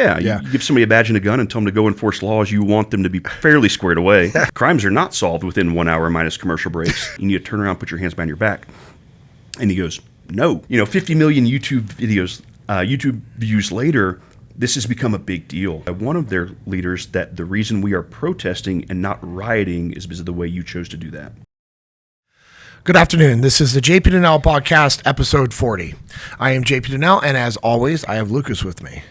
Yeah, you give somebody a badge and a gun and tell them to go enforce laws. You want them to be fairly squared away. Crimes are not solved within 1 hour minus commercial breaks. You need to turn around, put your hands behind your back. And he goes, no. 50 million YouTube views later, this has become a big deal. One of their leaders that the reason we are protesting and not rioting is because of the way you chose to do that. Good afternoon. This is the JP Dinnell podcast, episode 40. I am JP Dinnell, and as always, I have Lucas with me.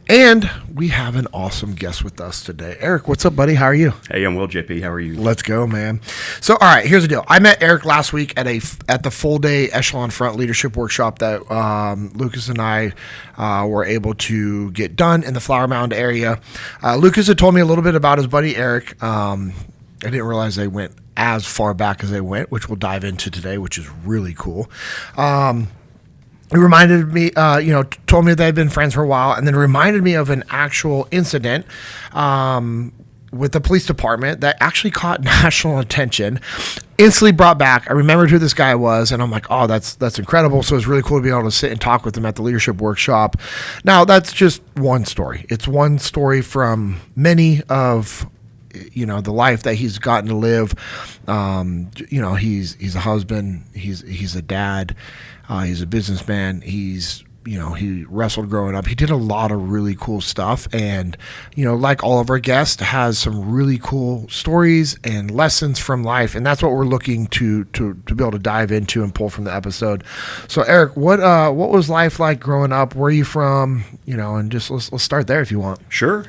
And we have an awesome guest with us today. Eric, what's up, buddy? How are you? Hey, I'm well, JP. How are you? Let's go, man. So, all right, here's the deal. I met Eric last week at the full-day Echelon Front leadership workshop that Lucas and I were able to get done in the Flower Mound area. Lucas had told me a little bit about his buddy Eric. I didn't realize they went as far back as they went, which we'll dive into today, which is really cool. It reminded me, told me they'd been friends for a while, and then reminded me of an actual incident with the police department that actually caught national attention. Instantly brought back, I remembered who this guy was, and I'm like, oh, that's incredible. So it's really cool to be able to sit and talk with him at the leadership workshop. Now, that's just one story. It's one story from many of the life that he's gotten to live. He's a husband, he's a dad, he's a businessman, he wrestled growing up. He did a lot of really cool stuff, and like all of our guests, has some really cool stories and lessons from life, and that's what we're looking to be able to dive into and pull from the episode. So Eric, what was life like growing up? Where are you from? And just let's start there if you want. Sure.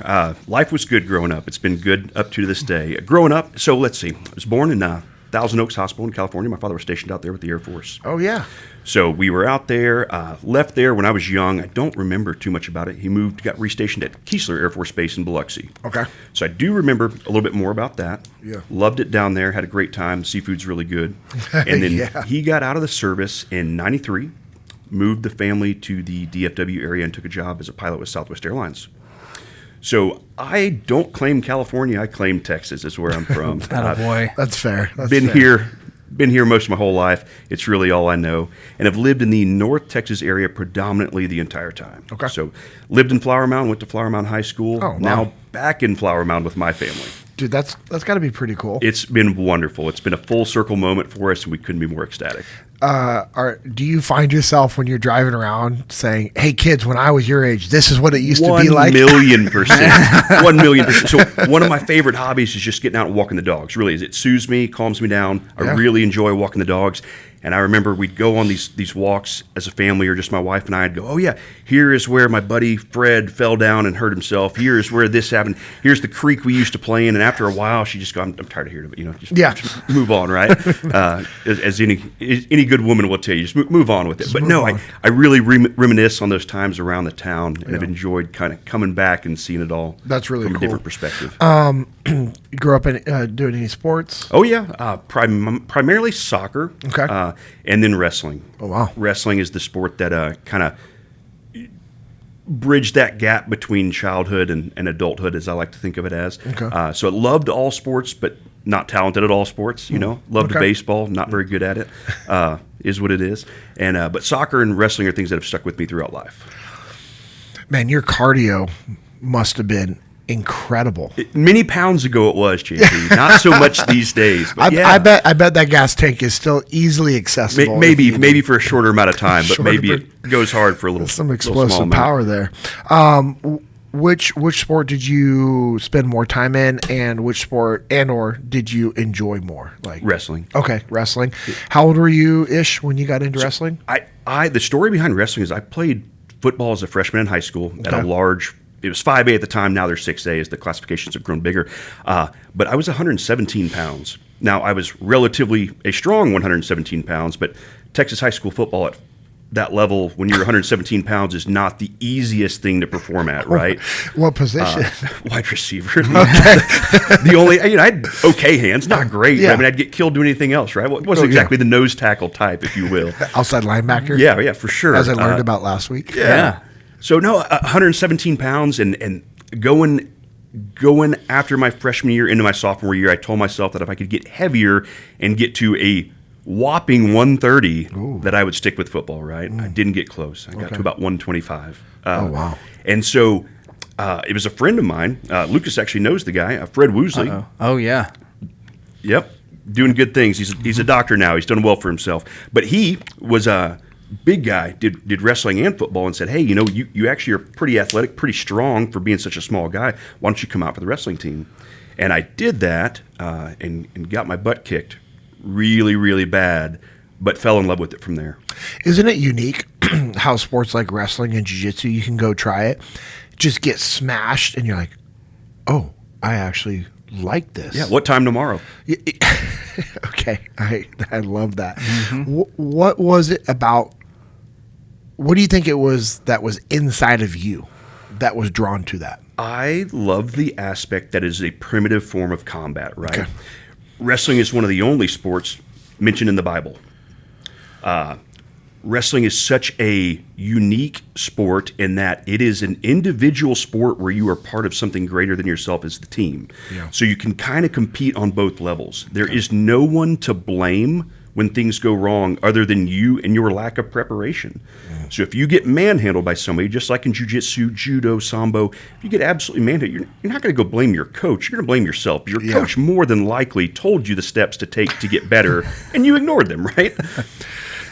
Life was good growing up. It's been good up to this day. Growing up, so let's see. I was born in Thousand Oaks Hospital in California. My father was stationed out there with the Air Force. Oh, yeah. So we were out there, left there when I was young. I don't remember too much about it. He got restationed at Keesler Air Force Base in Biloxi. Okay. So I do remember a little bit more about that. Yeah. Loved it down there. Had a great time. Seafood's really good. And then he got out of the service in 93, moved the family to the DFW area, and took a job as a pilot with Southwest Airlines. So I don't claim California. I claim Texas is where I'm from. Boy. That's fair. Been here most of my whole life. It's really all I know. And I've lived in the North Texas area predominantly the entire time. Okay. So lived in Flower Mound, went to Flower Mound High School. Oh, wow. Now back in Flower Mound with my family. Dude, that's got to be pretty cool. It's been wonderful. It's been a full circle moment for us, and we couldn't be more ecstatic. Do you find yourself when you're driving around saying, hey, kids, when I was your age, this is what it used to be like? 1,000,000%. 1,000,000%. So one of my favorite hobbies is just getting out and walking the dogs. Really, it soothes me, calms me down. I really enjoy walking the dogs. And I remember we'd go on these walks as a family, or just my wife and I. I'd go, oh, yeah, here is where my buddy Fred fell down and hurt himself. Here is where this happened. Here's the creek we used to play in. And after a while, she just go, I'm tired of hearing it. Just move on, right? As any good woman will tell you, just move on with it. But no, I really reminisce on those times around the town, and I've enjoyed kind of coming back and seeing it all. That's really from cool. a different perspective. You grew up in doing any sports? Oh, yeah. Primarily soccer. Okay. And then wrestling. Oh, wow. Wrestling is the sport that kind of bridged that gap between childhood and adulthood, as I like to think of it as. Okay. So I loved all sports, but not talented at all sports. Loved baseball, not very good at it. Is what it is. And but soccer and wrestling are things that have stuck with me throughout life. Man, your cardio must have been incredible. Many pounds ago it was, JP. Not so much these days. But I bet that gas tank is still easily accessible. Maybe for a shorter amount of time, but maybe it goes hard for a little. Some explosive power there. Which sport did you spend more time in, and which sport or did you enjoy more? Like wrestling. Okay, wrestling. How old were you ish when you got into wrestling? The story behind wrestling is I played football as a freshman in high school at a large. It was 5A at the time. Now they're 6A as the classifications have grown bigger. But I was 117 pounds. Now, I was relatively a strong 117 pounds, but Texas high school football at that level, when you're 117 pounds, is not the easiest thing to perform at, right? What position? Wide receiver. I had okay hands, not great. Yeah. I mean, I'd get killed doing anything else, right? It wasn't exactly the nose tackle type, if you will. Outside linebacker? Yeah, for sure. As I learned about last week. Yeah. So, 117 pounds and going after my freshman year into my sophomore year, I told myself that if I could get heavier and get to a whopping 130, that I would stick with football, right? I didn't get close. I got to about 125. Oh, wow. And so It was a friend of mine. Lucas actually knows the guy, Fred Woosley. Uh-oh. Oh, yeah. Yep, doing good things. He's a doctor now. He's done well for himself. But he was a big guy, did wrestling and football, and said, hey, you actually are pretty athletic, pretty strong for being such a small guy. Why don't you come out for the wrestling team? And I did that and got my butt kicked really, really bad, but fell in love with it from there. Isn't it unique how sports like wrestling and jiu-jitsu, you can go try it, just get smashed, and you're like, oh, I actually like this. Yeah, what time tomorrow? Okay, I love that. What was it about, what do you think it was that was inside of you that was drawn to that? I love the aspect that is a primitive form of combat, right? Okay. Wrestling is one of the only sports mentioned in the Bible. Wrestling is such a unique sport in that it is an individual sport where you are part of something greater than yourself as the team. Yeah. So you can kind of compete on both levels. There is no one to blame when things go wrong other than you and your lack of preparation. So if you get manhandled by somebody, just like in jiu-jitsu, judo, sambo, if you get absolutely manhandled, you're not going to go blame your coach. You're going to blame yourself. Your coach more than likely told you the steps to take to get better, and you ignored them, right?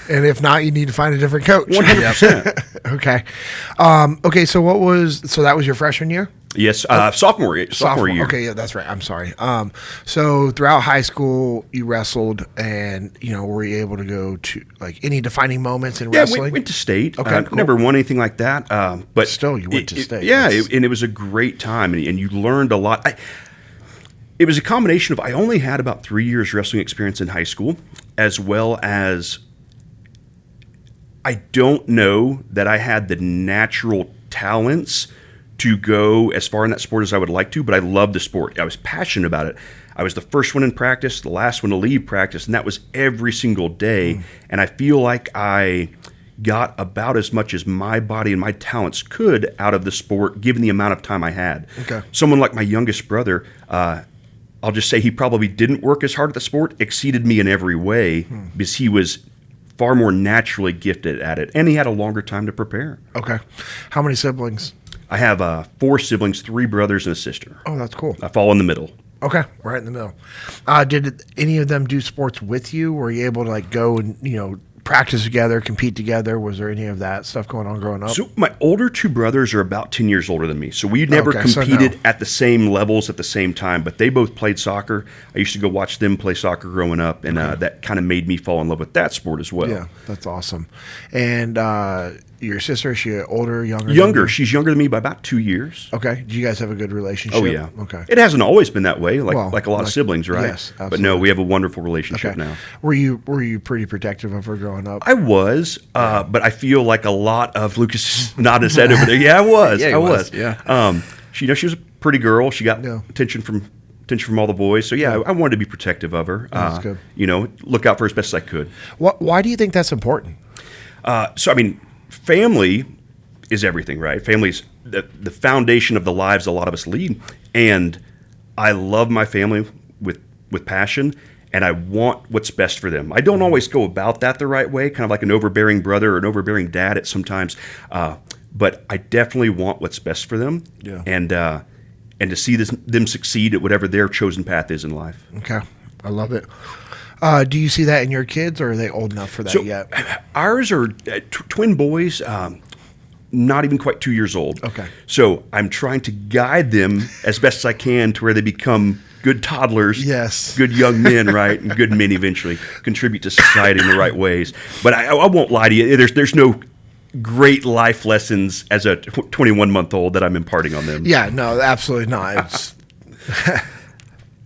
And if not, you need to find a different coach. 100%. Okay. Okay, so that was your freshman year? Yes, sophomore year. Okay, yeah, that's right. I'm sorry. So throughout high school, you wrestled, and were you able to go to like any defining moments in wrestling? Yeah, went to state. Okay, cool. Never won anything like that. But still, you went to state. And it was a great time, and you learned a lot. It was a combination of I only had about 3 years wrestling experience in high school, as well as I don't know that I had the natural talents to go as far in that sport as I would like to, but I loved the sport. I was passionate about it. I was the first one in practice, the last one to leave practice, and that was every single day. And I feel like I got about as much as my body and my talents could out of the sport, given the amount of time I had. Okay. Someone like my youngest brother, I'll just say he probably didn't work as hard at the sport, exceeded me in every way because he was far more naturally gifted at it, and he had a longer time to prepare. Okay. How many siblings? I have 4 siblings, 3 brothers and a sister. Oh, that's cool. I fall in the middle. Okay, right in the middle. Did any of them do sports with you? Were you able to go and practice together, compete together? Was there any of that stuff going on growing up? So my older 2 brothers are about 10 years older than me. So we never so competed no. at the same levels at the same time, but they both played soccer. I used to go watch them play soccer growing up, and that kind of made me fall in love with that sport as well. Yeah, that's awesome. And your sister, is she older, younger? Younger. She's younger than me by about 2 years. Okay. Do you guys have a good relationship? Oh, yeah. Okay. It hasn't always been that way, like a lot of siblings, right? Yes, absolutely. But no, we have a wonderful relationship Okay. now. Were you pretty protective of her growing up? I was, but I feel like a lot of Lucas nodded his head over there. Yeah, I was. Yeah, he I was, was. yeah. She was a pretty girl. She got attention from all the boys. So I wanted to be protective of her. That's good. Look out for her as best as I could. Why do you think that's important? Family is everything, right? Family's the foundation of the lives a lot of us lead, and I love my family with passion, and I want what's best for them. I don't always go about that the right way, kind of like an overbearing brother or an overbearing dad at sometimes, but I definitely want what's best for them, and to see them succeed at whatever their chosen path is in life. Okay, I love it. Do you see that in your kids, or are they old enough for that yet? Ours are twin boys, not even quite 2 years old. Okay. So I'm trying to guide them as best as I can to where they become good toddlers, Yes. good young men, right, and good men eventually, contribute to society in the right ways. But I won't lie to you. There's no great life lessons as a 21-month-old that I'm imparting on them. Yeah, no, absolutely not. It's,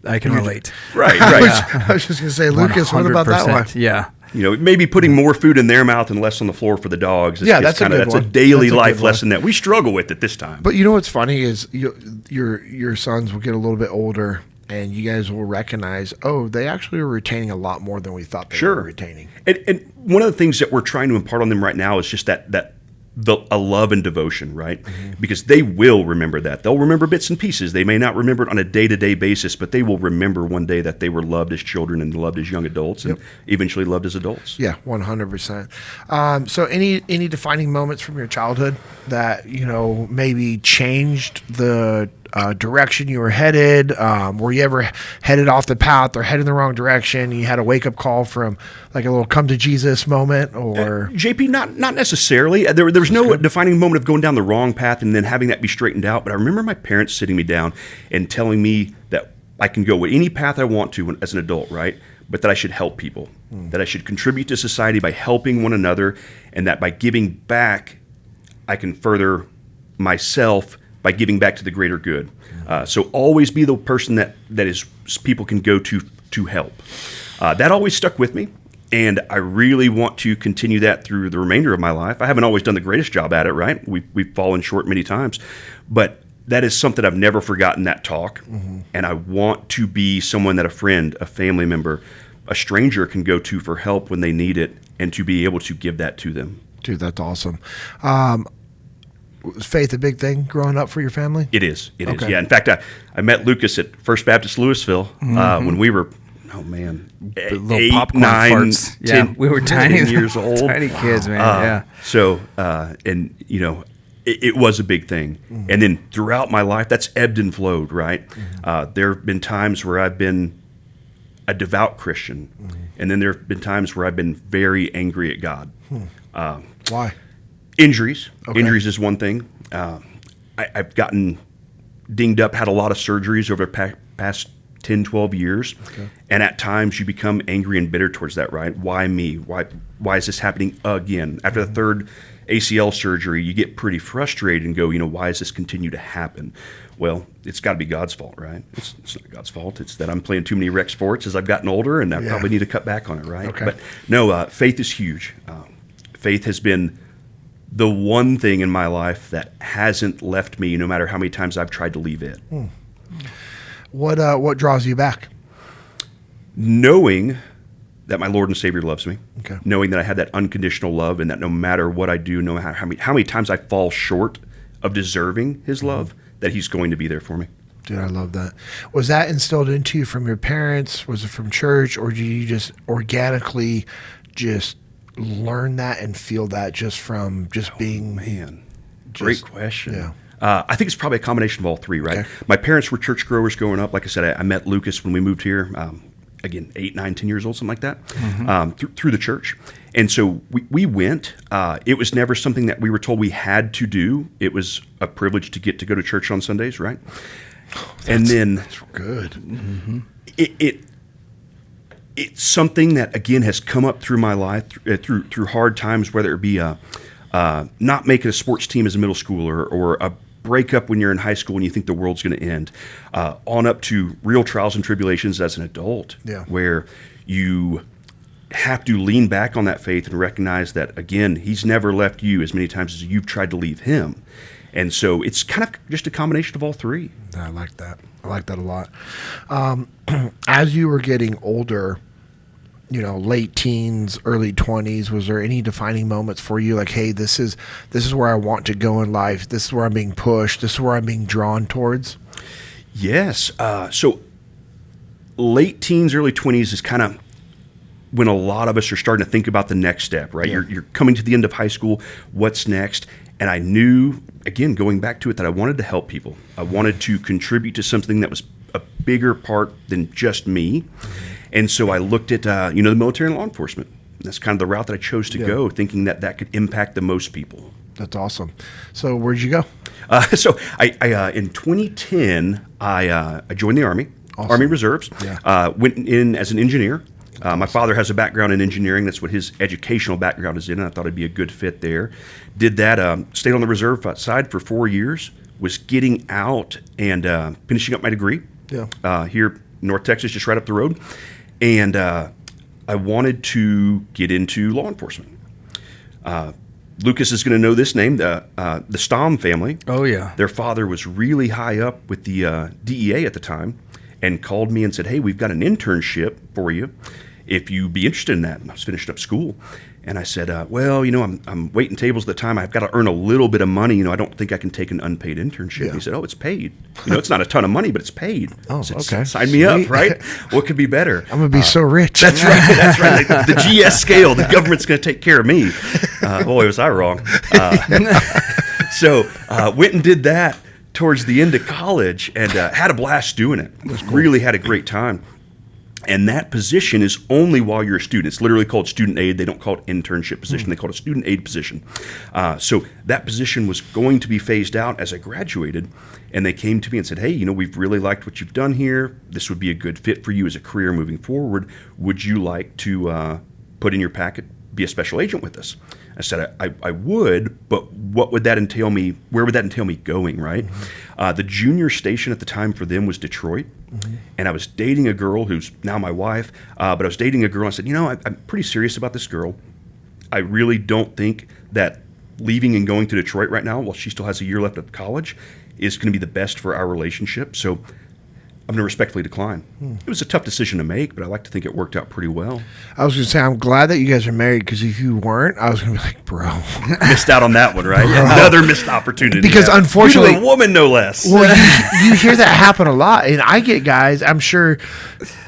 I can relate. Right. I was just going to say, Lucas, what about that one? 100%. Yeah. Maybe putting more food in their mouth and less on the floor for the dogs. That's a good that's one. a daily That's a life good one. lesson that we struggle with at this time. But you know what's funny is your sons will get a little bit older, and you guys will recognize, they actually are retaining a lot more than we thought they were retaining. And one of the things that we're trying to impart on them right now is just that a love and devotion, right? Because they will remember that. They'll remember bits and pieces. They may not remember it on a day-to-day basis, but they will remember one day that they were loved as children and loved as young adults and eventually loved as adults. Yeah, 100%. So any defining moments from your childhood that, maybe changed the direction you were headed? Were you ever headed off the path or headed in the wrong direction? You had a wake-up call from like a little come to Jesus moment, or JP, not necessarily. There was no defining moment of going down the wrong path and then having that be straightened out. But I remember my parents sitting me down and telling me that I can go any path I want to as an adult, right? But that I should help people, that I should contribute to society by helping one another, and that by giving back, I can further myself by giving back to the greater good. So always be the person that is people can go to help. That always stuck with me, and I really want to continue that through the remainder of my life. I haven't always done the greatest job at it, right? We've fallen short many times, but that is something I've never forgotten, that talk, and I want to be someone that a friend, a family member, a stranger can go to for help when they need it, and to be able to give that to them. Dude, that's awesome. Was faith a big thing growing up for your family? It is. It is. Yeah. In fact, I met Lucas at First Baptist Louisville when we were, Little 8, popcorn 9, farts. 10, We were tiny 10 years old. tiny kids, man. So, it was a big thing. And then throughout my life, that's ebbed and flowed, right? There have been times where I've been a devout Christian, and then there have been times where I've been very angry at God. Why? Injuries. Okay. Injuries is one thing. I've gotten dinged up, had a lot of surgeries over the past 10, 12 years. Okay. And at times you become angry and bitter towards that, right? Why me? Why is this happening again? After the third ACL surgery, you get pretty frustrated and go, why does this continue to happen? Well, it's got to be God's fault, right? It's not God's fault. It's that I'm playing too many rec sports as I've gotten older, and I probably need to cut back on it, right? Okay. But no, faith is huge. Faith has been the one thing in my life that hasn't left me, no matter how many times I've tried to leave it. What draws you back? Knowing that my Lord and Savior loves me, Okay. knowing that I have that unconditional love, and that no matter what I do, no matter how many times I fall short of deserving His love, that He's going to be there for me. Dude, I love that. Was that instilled into you from your parents? Was it from church, or did you just organically just learn that and feel that just from just being? Man, great question. Yeah. I think it's probably a combination of all three, right? Okay. My parents were church growers growing up. Like I said, I met Lucas when we moved here. Again, 8, 9, 10 years old, something like that, through the church. And so we went. It was never something that we were told we had to do. It was a privilege to get to go to church on Sundays, right? And then That's good. It's something that, again, has come up through my life, through hard times, whether it be not making a sports team as a middle schooler, or a breakup when you're in high school and you think the world's going to end, on up to real trials and tribulations as an adult, where you have to lean back on that faith and recognize that, again, He's never left you as many times as you've tried to leave Him. And so it's kind of just a combination of all three. I like that. I like that a lot. As you were getting older, late teens, early 20s, was there any defining moments for you? Like, hey, this is where I want to go in life. This is where I'm being pushed. This is where I'm being drawn towards. Yes. So late teens, early 20s is kind of when a lot of us are starting to think about the next step, right? Yeah. You're coming to the end of high school. What's next? And I knew, again, going back to it, that I wanted to help people. I wanted to contribute to something that was a bigger part than just me. And so I looked at, the military and law enforcement. That's kind of the route that I chose to go, thinking that could impact the most people. That's awesome. So where'd you go? So I in 2010, I joined the Army, Awesome. Army Reserves. Yeah. Went in as an engineer. My father has a background in engineering. That's what his educational background is in, and I thought it'd be a good fit there. Did that, stayed on the reserve side for 4 years, was getting out and finishing up my degree here in North Texas, just right up the road. And I wanted to get into law enforcement. Lucas is going to know this name, the Stamm family. Oh, yeah. Their father was really high up with the DEA at the time, and called me and said, hey, we've got an internship for you if you'd be interested in that. And I was finishing up school. And I said, well, I'm waiting tables at the time. I've got to earn a little bit of money. I don't think I can take an unpaid internship. Yeah. He said, oh, it's paid. It's not a ton of money, but it's paid. Oh, I said, okay. Sign me up, right? What could be better? I'm going to be so rich. That's right. That's right. Like the GS scale, the government's going to take care of me. Boy, was I wrong. So went and did that towards the end of college and had a blast doing it. Really had a great time. And that position is only while you're a student. It's literally called student aid. They don't call it internship position. They call it a student aid position. So that position was going to be phased out as I graduated. And they came to me and said, hey, we've really liked what you've done here. This would be a good fit for you as a career moving forward. Would you like to put in your packet, be a special agent with us? I said, I would, but what would that entail me? Where would that entail me going, right? The junior station at the time for them was Detroit. And I was dating a girl who's now my wife, but I was dating a girl. And I said, I'm pretty serious about this girl. I really don't think that leaving and going to Detroit right now, while she still has a year left of college, is going to be the best for our relationship. So I'm going to respectfully decline. It was a tough decision to make, but I like to think it worked out pretty well. I was going to say, I'm glad that you guys are married, because if you weren't, I was going to be like, bro. Missed out on that one, right? Another missed opportunity. Because unfortunately, you're a woman, no less. Well, you hear that happen a lot. And I get guys, I'm sure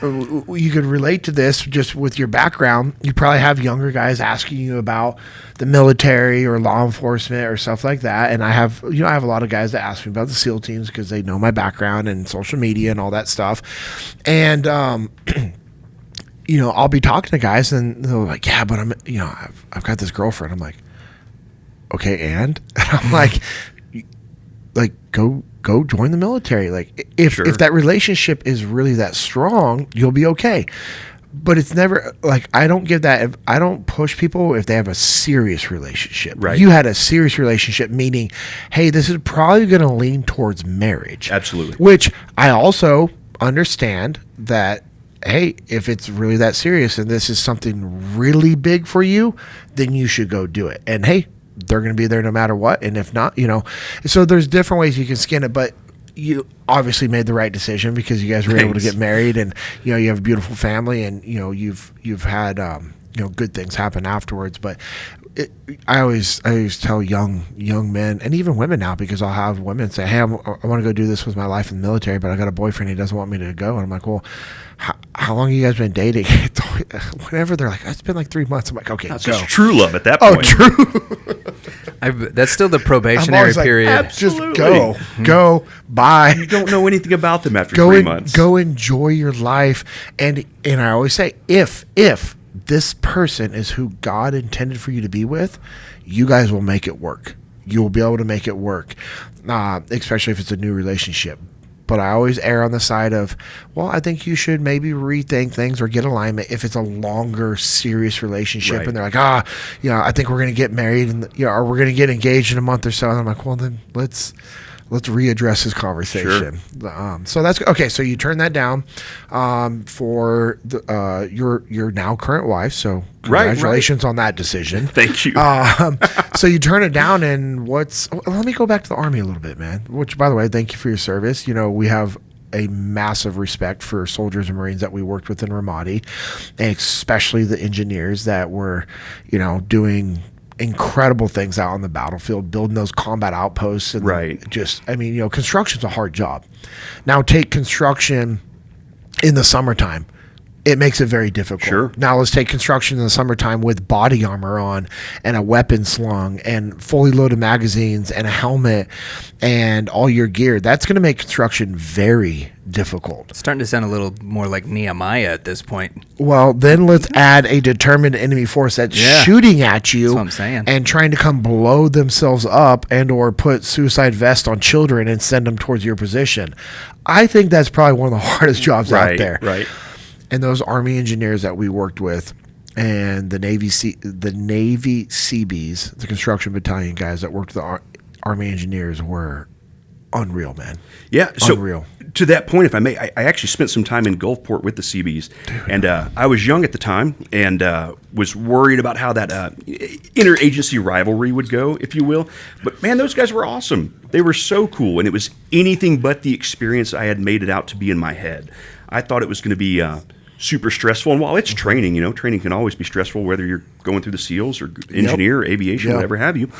you could relate to this just with your background. You probably have younger guys asking you about the military or law enforcement or stuff like that. And I have a lot of guys that ask me about the SEAL teams because they know my background and social media and all that stuff. And, I'll be talking to guys and they're like, yeah, but I've got this girlfriend. I'm like, okay. And I'm like, go join the military. Like if that relationship is really that strong, you'll be okay. But it's never like, I don't give that. I don't push people if they have a serious relationship. Right. You had a serious relationship, meaning, hey, this is probably going to lean towards marriage. Absolutely. Which I also understand that, hey, if it's really that serious and this is something really big for you, then you should go do it. And hey, they're going to be there no matter what. And if not, so there's different ways you can skin it, but you obviously made the right decision because you guys were able to get married and, you have a beautiful family and, you've had, good things happen afterwards. But I always tell young men and even women now, because I'll have women say, hey, I want to go do this with my life in the military, but I got a boyfriend. He doesn't want me to go. And I'm like, well, how long have you guys been dating? Whenever they're like, it's been like 3 months. I'm like, okay, That's go. just true love at that point. Oh, true. That's still the probationary period. Just go, bye. You don't know anything about them after 3 months. Go enjoy your life. And I always say, if this person is who God intended for you to be with, you guys will make it work. You will be able to make it work, especially if it's a new relationship. But I always err on the side of, well, I think you should maybe rethink things or get alignment if it's a longer, serious relationship. Right. And they're like, I think we're going to get married and or we're going to get engaged in a month or so. And I'm like, well, then let's readdress this conversation. Sure. So that's okay. So you turn that down for your now current wife. So congratulations on that decision. Thank you. So you turn it down, and let me go back to the Army a little bit, man. Which, by the way, thank you for your service. We have a massive respect for soldiers and Marines that we worked with in Ramadi, and especially the engineers that were, doing incredible things out on the battlefield, building those combat outposts. And construction's a hard job. Now take construction in the summertime. It makes it very difficult. Sure. Now let's take construction in the summertime with body armor on and a weapon slung and fully loaded magazines and a helmet and all your gear. That's going to make construction very difficult. It's starting to sound a little more like Nehemiah at this point. Well, then let's add a determined enemy force that's shooting at you. That's what I'm saying. And trying to come blow themselves up and or put suicide vests on children and send them towards your position. I think that's probably one of the hardest jobs out there. Right. And those Army engineers that we worked with, and the Navy Seabees, the construction battalion guys that worked with the Army engineers, were unreal, man. Yeah, so unreal. To that point, if I may, I actually spent some time in Gulfport with the Seabees, and I was young at the time and was worried about how that interagency rivalry would go, if you will. But man, those guys were awesome. They were so cool, and it was anything but the experience I had made it out to be in my head. I thought it was going to be super stressful. And while it's training, training can always be stressful, whether you're going through the SEALs or engineer, or aviation, whatever have you.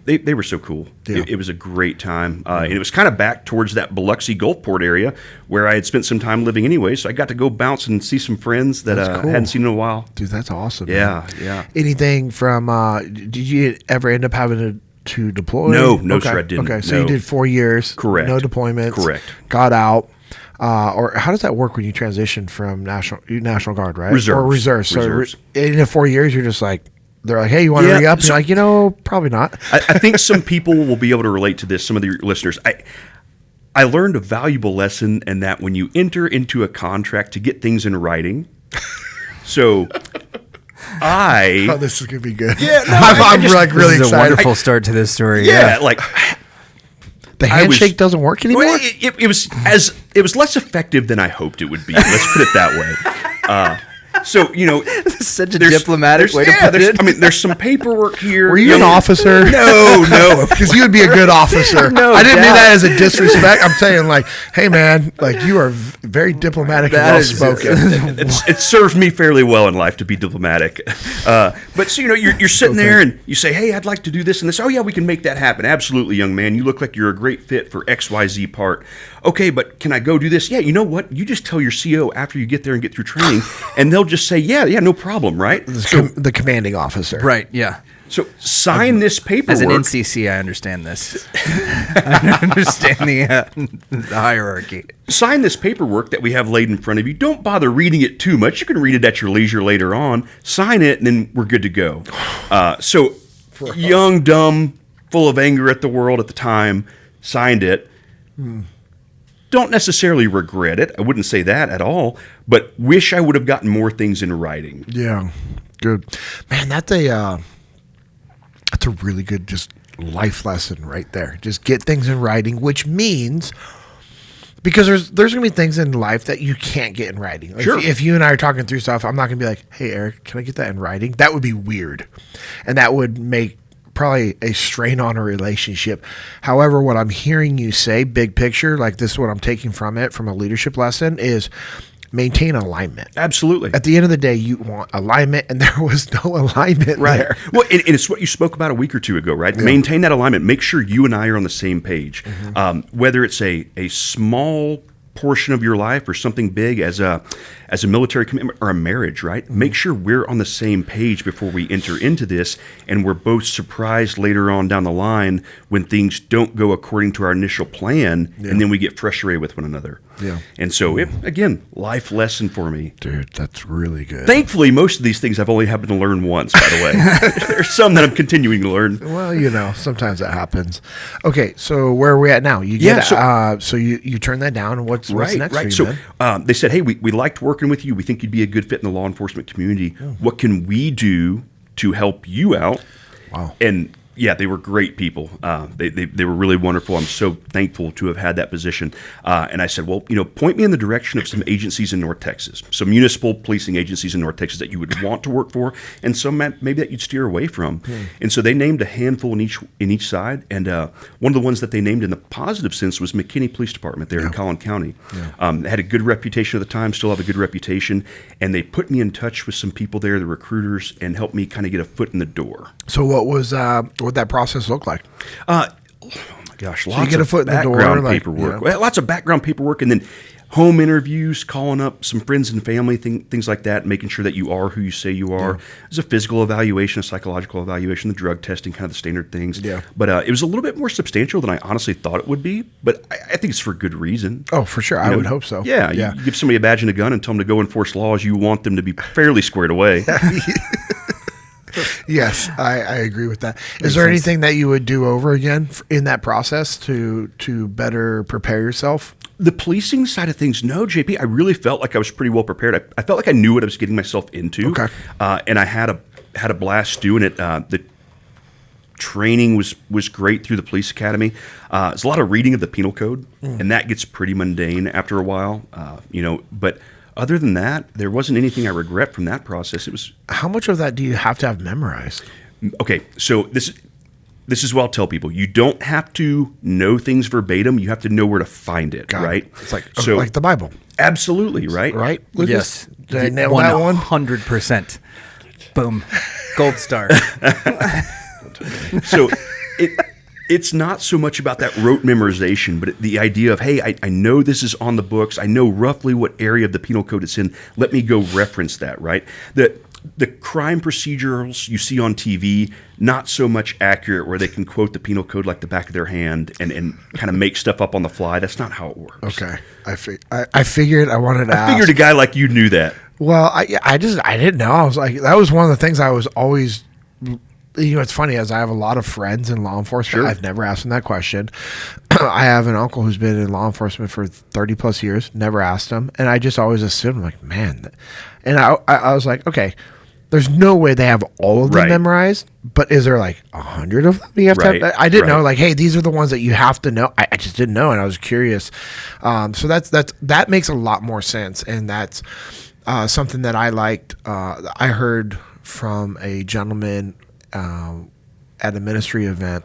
They were so cool. Yeah. It was a great time. And it was kind of back towards that Biloxi Gulfport area where I had spent some time living anyway. So I got to go bounce and see some friends that I hadn't seen in a while. Dude, that's awesome. Yeah, man. yeah. Anything from, did you ever end up having to deploy? No, sir, I didn't. Okay, so No. you did 4 years. Correct. No deployments. Correct. Got out. Or how does that work when you transition from National Guard, right? Reserves. Or reserves. So Reserves. In the 4 years, you're just like, they're like, hey, you want to re-up? so- And you're like, probably not. I think some people will be able to relate to this, some of the listeners. I learned a valuable lesson in that when you enter into a contract to get things in writing. So Oh, this is going to be good. Yeah, no, I'm like really This is a excited. wonderful start to this story. yeah, like The I was- handshake doesn't work anymore? well, it was less effective than I hoped it would be. Let's put it that way. So This is such a there's- diplomatic way to yeah, put there's- it. I mean, there's some paperwork here. Were you an officer? No. Because you would be a good officer. No I didn't mean doubt. that as a disrespect. I'm saying, like, hey, man, like, you are very diplomatic and That well is- spoken. It served me fairly well in life to be diplomatic. But so, you're sitting there and you say, hey, I'd like to do this and this. Oh, yeah, we can make that happen. Absolutely, young man. You look like you're a great fit for XYZ part. Okay, but can I go do this? Yeah, you know what? You just tell your CO after you get there and get through training, and they'll just say, yeah, no problem, right? The commanding officer. Right, yeah. So sign this paperwork. As an NCC, I understand this. I understand the hierarchy. Sign this paperwork that we have laid in front of you. Don't bother reading it too much. You can read it at your leisure later on. Sign it, and then we're good to go. So young, dumb, full of anger at the world at the time, signed it. Don't necessarily regret it. I wouldn't say that at all, but wish I would have gotten more things in writing. Yeah. Good. Man, that's a really good just life lesson right there. Just get things in writing, which means because there's going to be things in life that you can't get in writing. Like Sure. If you and I are talking through stuff, I'm not going to be like, hey, Eric, can I get that in writing? That would be weird. And that would make probably a strain on a relationship. However, what I'm hearing you say, big picture, like this is what I'm taking from it, from a leadership lesson, is maintain alignment. Absolutely. At the end of the day, you want alignment, and there was no alignment there. Well, and it's what you spoke about a week or two ago, right? Yeah. Maintain that alignment. Make sure you and I are on the same page. Whether it's a small portion of your life or something big as a military commitment or a marriage, right? Make sure we're on the same page before we enter into this, and we're both surprised later on down the line when things don't go according to our initial plan, and then we get frustrated with one another. Yeah. And so, again, life lesson for me. Dude, that's really good. Thankfully, most of these things I've only happened to learn once, by the way. There's some that I'm continuing to learn. Well, sometimes that happens. Okay, so where are we at now? You get so you turn that down. What's next for you, so man? they said, hey, we liked working with you. We think you'd be a good fit in the law enforcement community. What can we do to help you out? Wow. And yeah, they were great people. They were really wonderful. I'm so thankful to have had that position. And I said, well, point me in the direction of some agencies in North Texas, some municipal policing agencies in North Texas that you would want to work for, and some maybe that you'd steer away from. And so they named a handful in each side. And one of the ones that they named in the positive sense was McKinney Police Department there in Collin County. They had a good reputation at the time, still have a good reputation. And they put me in touch with some people there, the recruiters, and helped me kind of get a foot in the door. So what that process look like? Oh my gosh, lots you get a of foot in the door, background like, paperwork. Well, lots of background paperwork, and then home interviews, calling up some friends and family, things like that, making sure that you are who you say you are. There's a physical evaluation, a psychological evaluation, the drug testing, kind of the standard things. Yeah. But it was a little bit more substantial than I honestly thought it would be, but I think it's for good reason. Oh, for sure. I would hope so. Yeah, you give somebody a badge and a gun and tell them to go enforce laws, you want them to be fairly squared away. Yes, I agree with that. Is there anything that you would do over again in that process to better prepare yourself? The policing side of things, no, JP. I really felt like I was pretty well prepared. I felt like I knew what I was getting myself into. Okay. And I had a blast doing it. The training was great through the police academy. There's a lot of reading of the penal code, and that gets pretty mundane after a while. But other than that, there wasn't anything I regret from that process. It was. How much of that do you have to have memorized? Okay, so this is what I'll tell people. You don't have to know things verbatim. You have to know where to find it, right? It's like the Bible. Absolutely, right? Right, Lucas? Yes. Did I nail that one? 100%. Boom. Gold star. So it's not so much about that rote memorization, but the idea of, hey, I know this is on the books. I know roughly what area of the penal code it's in. Let me go reference that, right? The crime procedurals you see on TV, not so much accurate where they can quote the penal code like the back of their hand and kind of make stuff up on the fly. That's not how it works. Okay. I figured I wanted to ask. I figured a guy like you knew that. Well, I didn't know. I was like, that was one of the things I was always, it's funny, as I have a lot of friends in law enforcement. Sure. I've never asked them that question. I have an uncle who's been in law enforcement for 30 plus years, never asked him. And I just always assumed, like, man. And I was like, okay, there's no way they have all of them Right. memorized, but is there like 100 of them you have Right. to have? I didn't know, Right. like, hey, these are the ones that you have to know. I just didn't know, and I was curious. So that makes a lot more sense, and that's something that I liked. I heard from a gentleman at a ministry event.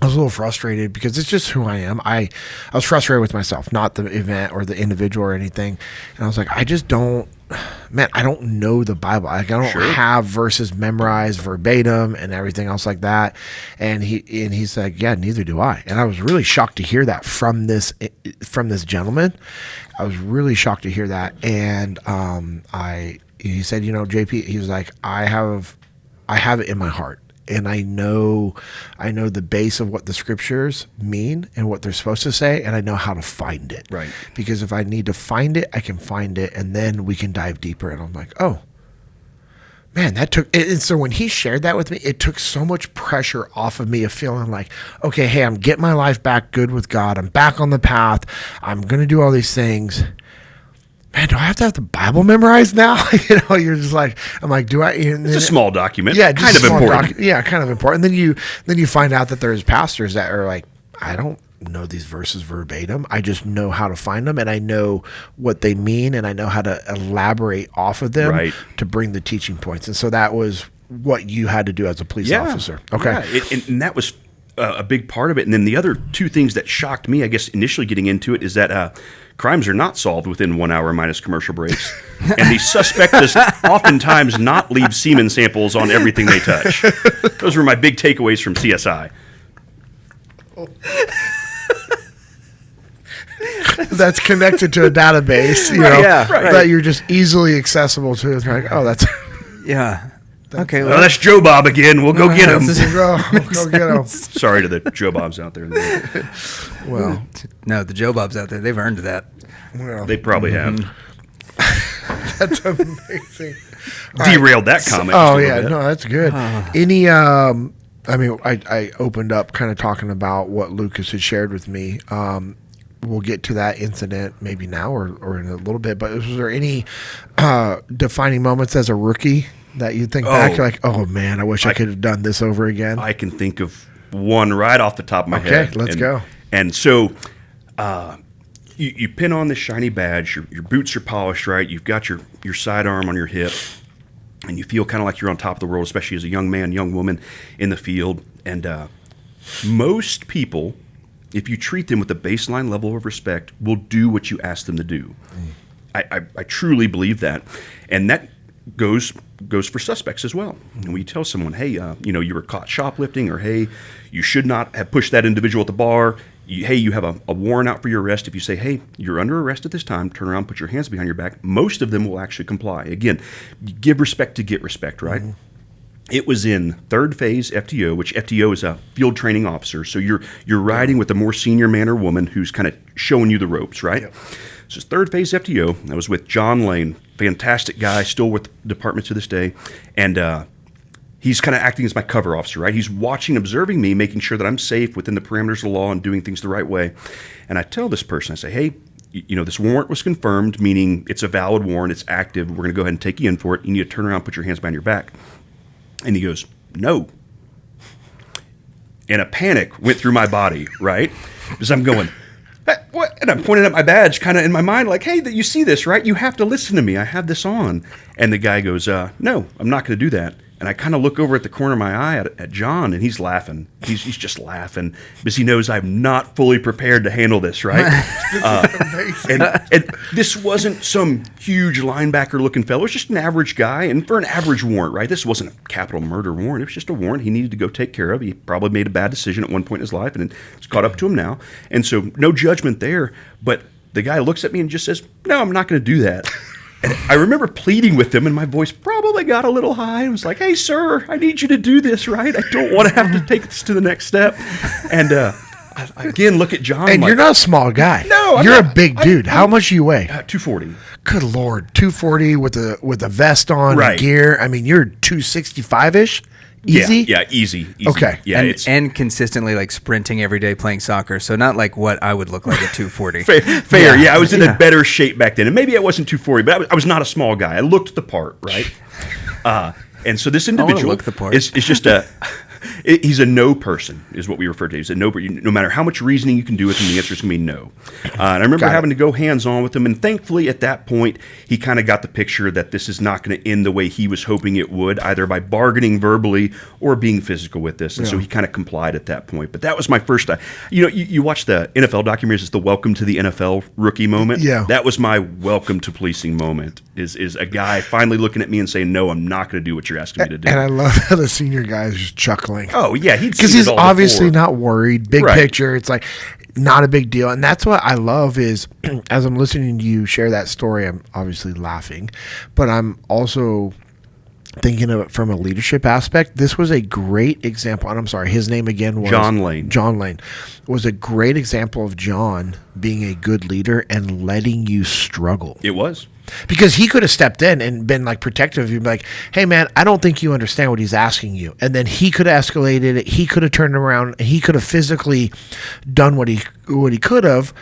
I was a little frustrated because it's just who I am. I was frustrated with myself, not the event or the individual or anything. And I was like, I don't know the Bible. Like, I don't have verses memorized verbatim and everything else like that. And he's like, yeah, neither do I. And I was really shocked to hear that from this gentleman. I was really shocked to hear that. And he said, JP, he was like, I have it in my heart. And I know the base of what the scriptures mean and what they're supposed to say, and I know how to find it. Right. Because if I need to find it, I can find it, and then we can dive deeper. And I'm like, oh, man, that took. And so when he shared that with me, it took so much pressure off of me of feeling like, okay, hey, I'm getting my life back good with God. I'm back on the path. I'm gonna do all these things. Man, do I have to have the Bible memorized now? You're just like, I'm like, do I? It's a small document. Yeah, kind of important. Kind of important. Then you find out that there's pastors that are like, I don't know these verses verbatim. I just know how to find them, and I know what they mean, and I know how to elaborate off of them to bring the teaching points. And so that was what you had to do as a police officer. Okay, Yeah. And that was a big part of it. And then the other two things that shocked me, I guess, initially getting into it, is that crimes are not solved within 1 hour minus commercial breaks. And the suspect does oftentimes not leave semen samples on everything they touch. Those were my big takeaways from CSI. That's connected to a database, that you're just easily accessible to. It's like, oh, that's Yeah. Okay. Oh, that's Joe Bob again. We'll go get him. go get him. Sorry to the Joe Bobs out there. Well, No, the Joe Bobs out there, they've earned that. They probably have. That's amazing. Derailed that comment. Oh yeah, no, that's good. Any, I opened up kind of talking about what Lucas had shared with me. We'll get to that incident maybe now or in a little bit. But was there any defining moments as a rookie that you think back? You're like, oh man, I wish I could have done this over again. I can think of one right off the top of my head. Okay, let's go. And so, you pin on this shiny badge. Your boots are polished, right? You've got your sidearm on your hip, and you feel kind of like you're on top of the world, especially as a young man, young woman in the field. And most people, if you treat them with a baseline level of respect, will do what you ask them to do. I truly believe that, and that goes for suspects as well. And we tell someone, hey, you were caught shoplifting, or hey, you should not have pushed that individual at the bar. You have a warrant out for your arrest. If you say, hey, you're under arrest at this time, turn around, put your hands behind your back, most of them will actually comply. Again, give respect to get respect, right? Mm-hmm. It was in third phase FTO, which FTO is a field training officer. So you're riding with a more senior man or woman who's kind of showing you the ropes, right? Yep. So it's third phase FTO. I was with John Lane, fantastic guy, still with the department to this day. And he's kind of acting as my cover officer, right? He's watching, observing me, making sure that I'm safe within the parameters of the law and doing things the right way. And I tell this person, I say, hey, this warrant was confirmed, meaning it's a valid warrant, it's active. We're going to go ahead and take you in for it. You need to turn around, put your hands behind your back. And he goes, no. And a panic went through my body, right? Because I'm going, what? And I'm pointing at my badge kind of in my mind like, hey, you see this, right? You have to listen to me. I have this on. And the guy goes, no, I'm not going to do that. And I kind of look over at the corner of my eye at John, and he's laughing. He's just laughing because he knows I'm not fully prepared to handle this, right? And this wasn't some huge linebacker-looking fellow. It was just an average guy, and for an average warrant, right? This wasn't a capital murder warrant. It was just a warrant he needed to go take care of. He probably made a bad decision at one point in his life, and it's caught up to him now. And so no judgment there, but the guy looks at me and just says, "No, I'm not going to do that." And I remember pleading with him, and my voice probably got a little high. I was like, "Hey, sir, I need you to do this, right? I don't want to have to take this to the next step." And I again look at John. And you're not a small guy. No, you're a big dude. How much do you weigh? 240. Good Lord, 240 with a vest on, Right. and gear. I mean, you're 265-ish. Easy. Yeah, easy. Okay. Yeah, and consistently like sprinting every day playing soccer. So not like what I would look like at 240. fair. Yeah, I was in a better shape back then, and maybe I wasn't 240, but I was not a small guy. I looked the part, right? And so this individual look the part. is just he's a no person, is what we refer to. He's a no. No matter how much reasoning you can do with him, the answer is going to be no. And I remember having to go hands on with him, and thankfully at that point he kind of got the picture that this is not going to end the way he was hoping it would, either by bargaining verbally or being physical with this. And so he kind of complied at that point. But that was my first. You watch the NFL documentaries. It's the welcome to the NFL rookie moment. Yeah, that was my welcome to policing moment. Is a guy finally looking at me and saying, "No, I'm not going to do what you're asking me to do." And I love how the senior guy is just chuckling. Oh yeah, because he's obviously not worried. Big Right. picture, it's like not a big deal. And that's what I love is as I'm listening to you share that story, I'm obviously laughing, but I'm also thinking of it from a leadership aspect. This was a great example, and I'm sorry, his name again was John Lane. John Lane was a great example of John being a good leader and letting you struggle. It was. Because he could have stepped in and been like protective of you, like, "Hey man, I don't think you understand what he's asking you." And then he could have escalated it. He could have turned around. He could have physically done what he could have,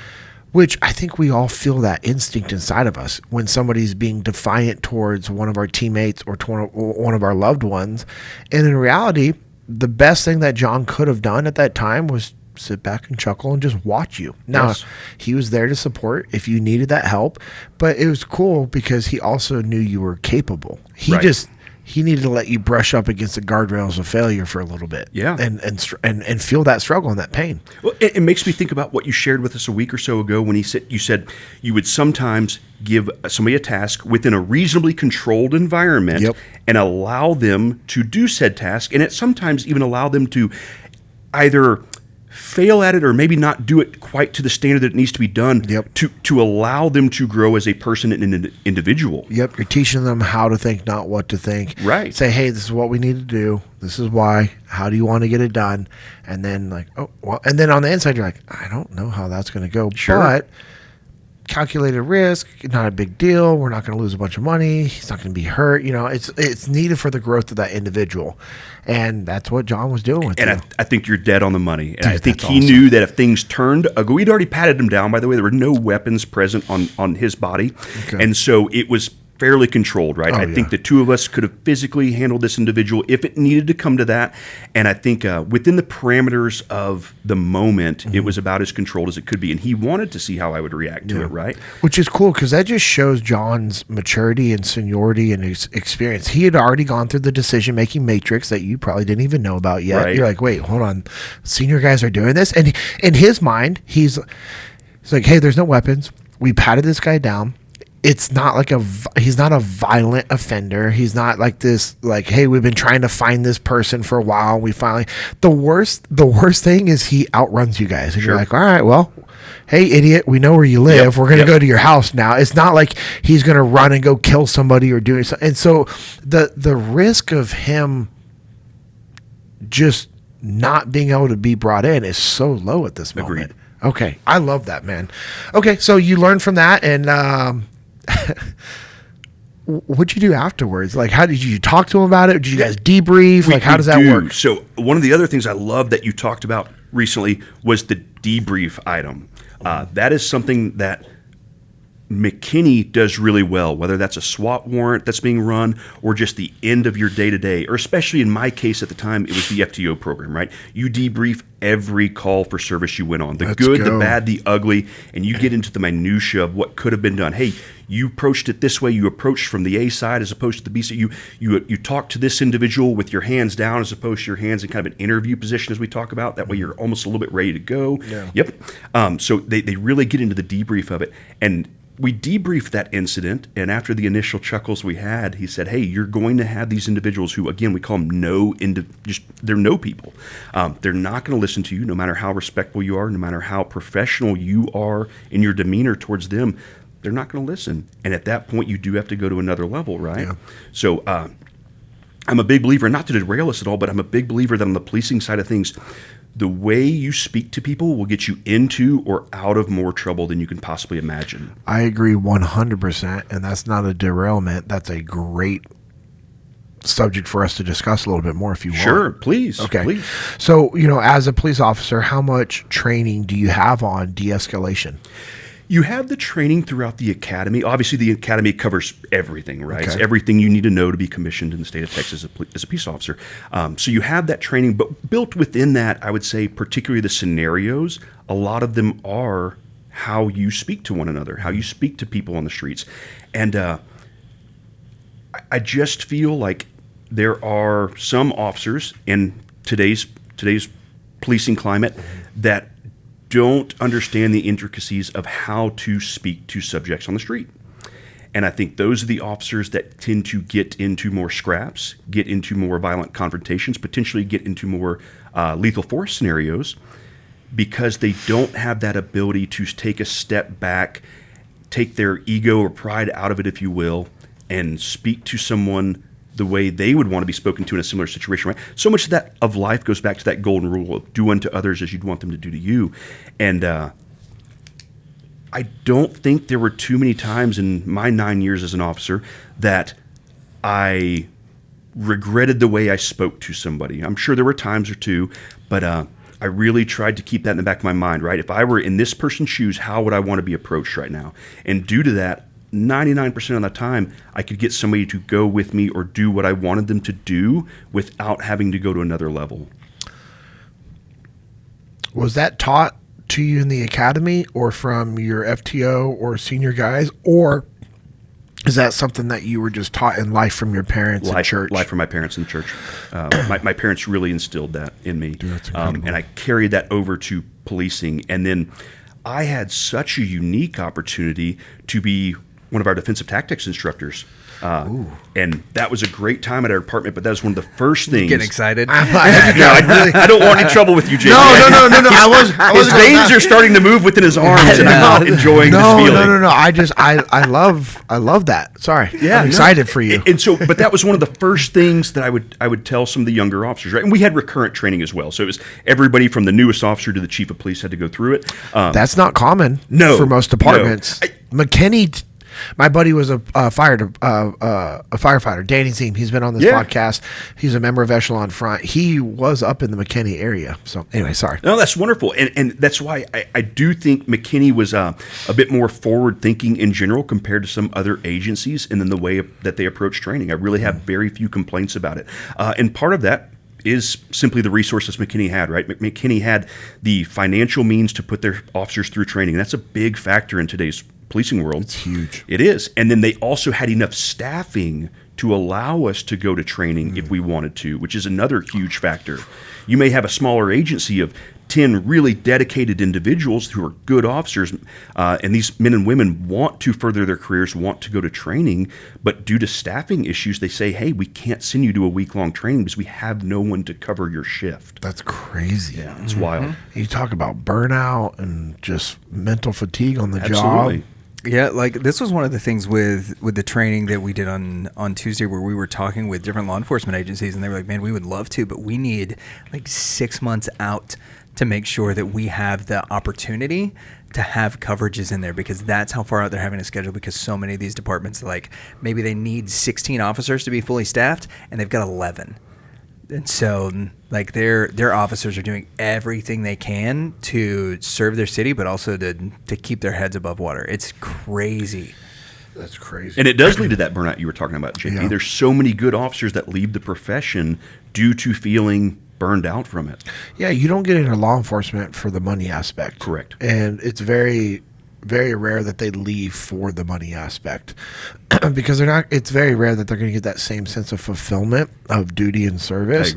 which I think we all feel that instinct inside of us when somebody's being defiant towards one of our teammates or one of our loved ones. And in reality, the best thing that John could have done at that time was sit back and chuckle and just watch you. Now, Yes. he was there to support if you needed that help, but it was cool because he also knew you were capable. He needed to let you brush up against the guardrails of failure for a little bit. Yeah. And feel that struggle and that pain. Well, it makes me think about what you shared with us a week or so ago when you said you would sometimes give somebody a task within a reasonably controlled environment Yep. and allow them to do said task, and it sometimes even allow them to either fail at it or maybe not do it quite to the standard that it needs to be done. Yep. To allow them to grow as a person and an individual. Yep, you're teaching them how to think, not what to think. Right. Say, "Hey, this is what we need to do. This is why. How do you want to get it done?" And then like, "Oh, well," and then on the inside you're like, "I don't know how that's going to go." Sure. But calculated risk, not a big deal. We're not going to lose a bunch of money. He's not going to be hurt. It's needed for the growth of that individual, and that's what John was doing with And you. I think you're dead on the money. And Dude, I think that's he awesome. knew that if things turned, we'd already patted him down, by the way. There were no weapons present on his body. Okay. And so it was fairly controlled, right? I think the two of us could have physically handled this individual if it needed to come to that. And I think within the parameters of the moment, it was about as controlled as it could be. And he wanted to see how I would react to it, right? Which is cool because that just shows John's maturity and seniority and his experience. He had already gone through the decision-making matrix that you probably didn't even know about yet. Right. You're like, "Wait, hold on. Senior guys are doing this?" And in his mind, he's like, "Hey, there's no weapons. We patted this guy down. It's not like he's not a violent offender. He's not like this, like, hey, we've been trying to find this person for a while. We finally, the worst thing is he outruns you guys. And Sure. you're like, all right, well, hey, idiot, we know where you live. Yep, We're going to yep. go to your house now. It's not like he's going to run and go kill somebody or do something. And so the risk of him just not being able to be brought in is so low at this moment. Agreed. Okay. I love that, man. Okay. So you learned from that, and, what'd you do afterwards? Like, how did you talk to him about it? Did you guys debrief? Like, how does that work? So one of the other things I love that you talked about recently was the debrief item. That is something that McKinney does really well, whether that's a SWAT warrant that's being run or just the end of your day-to-day, or especially in my case at the time, it was the FTO program, right? You debrief every call for service you went on, the good, the bad, the ugly, and you get into the minutia of what could have been done. Hey, you approached it this way. You approached from the A side as opposed to the B side. You talk to this individual with your hands down as opposed to your hands in kind of an interview position, as we talk about. That way you're almost a little bit ready to go. Yeah. Yep. So they really get into the debrief of it. And we debriefed that incident, and after the initial chuckles we had, he said, hey, you're going to have these individuals who, again, we call them they're no people. They're not going to listen to you no matter how respectful you are, no matter how professional you are in your demeanor towards them. They're not going to listen. And at that point, you do have to go to another level, right? Yeah. So I'm a big believer, not to derail us at all, but I'm a big believer that on the policing side of things, the way you speak to people will get you into or out of more trouble than you can possibly imagine. I agree 100%, and that's not a derailment. That's a great subject for us to discuss a little bit more if you want. Sure, please. Okay. Please. So, as a police officer, how much training do you have on de-escalation? You have the training throughout the academy. Obviously, the academy covers everything, right? Okay. It's everything you need to know to be commissioned in the state of Texas as a peace officer. So you have that training, but built within that, I would say, particularly the scenarios, a lot of them are how you speak to one another, how you speak to people on the streets. And I just feel like there are some officers in today's policing climate that don't understand the intricacies of how to speak to subjects on the street. And I think those are the officers that tend to get into more scraps, get into more violent confrontations, potentially get into more lethal force scenarios, because they don't have that ability to take a step back, take their ego or pride out of it, if you will, and speak to someone the way they would want to be spoken to in a similar situation, right? So much of that of life goes back to that golden rule of do unto others as you'd want them to do to you. And I don't think there were too many times in my 9 years as an officer that I regretted the way I spoke to somebody. I'm sure there were times or two, but I really tried to keep that in the back of my mind, right? If I were in this person's shoes, how would I want to be approached right now? And due to that, 99% of the time, I could get somebody to go with me or do what I wanted them to do without having to go to another level. Was that taught to you in the academy or from your FTO or senior guys, or is that something that you were just taught in life from your parents in church? Life from my parents in church. My parents really instilled that in me. Dude, that's incredible. And I carried that over to policing. And then I had such a unique opportunity to be one of our defensive tactics instructors. And that was a great time at our department, but that was one of the first things. Getting excited? I don't want any trouble with you, Jake. No. I His veins are starting to move within his arms, and I'm not enjoying this feeling. No. I love that. Sorry. Yeah, I'm excited for you. And so, but that was one of the first things that I would tell some of the younger officers, right? And we had recurrent training as well. So it was everybody from the newest officer to the chief of police had to go through it. That's not common for most departments. No. McKinney, my buddy was a firefighter, Danny Ziem. He's been on this podcast. He's a member of Echelon Front. He was up in the McKinney area. So anyway, sorry. No, that's wonderful. And that's why I do think McKinney was a bit more forward thinking in general compared to some other agencies and in the way that they approach training. I really have very few complaints about it. And part of that is simply the resources McKinney had, right? McKinney had the financial means to put their officers through training. That's a big factor in today's policing world. It's huge. It is. And then they also had enough staffing to allow us to go to training if we wanted to, which is another huge factor. You may have a smaller agency of 10 really dedicated individuals who are good officers, and these men and women want to further their careers, want to go to training, but due to staffing issues, they say, hey, we can't send you to a week-long training because we have no one to cover your shift. That's crazy. Yeah, it's wild. You talk about burnout and just mental fatigue on the Absolutely. job. Yeah, like this was one of the things with the training that we did on Tuesday, where we were talking with different law enforcement agencies, and they were like, man, we would love to, but we need like 6 months out to make sure that we have the opportunity to have coverages in there, because that's how far out they're having to schedule, because so many of these departments, like maybe they need 16 officers to be fully staffed and they've got 11. And so, like, their officers are doing everything they can to serve their city, but also to keep their heads above water. It's crazy. That's crazy. And it does lead to that burnout you were talking about, JP. Yeah. There's so many good officers that leave the profession due to feeling burned out from it. Yeah, you don't get into law enforcement for the money aspect. Correct. And it's very, very rare that they leave for the money aspect because it's very rare that they're going to get that same sense of fulfillment of duty and service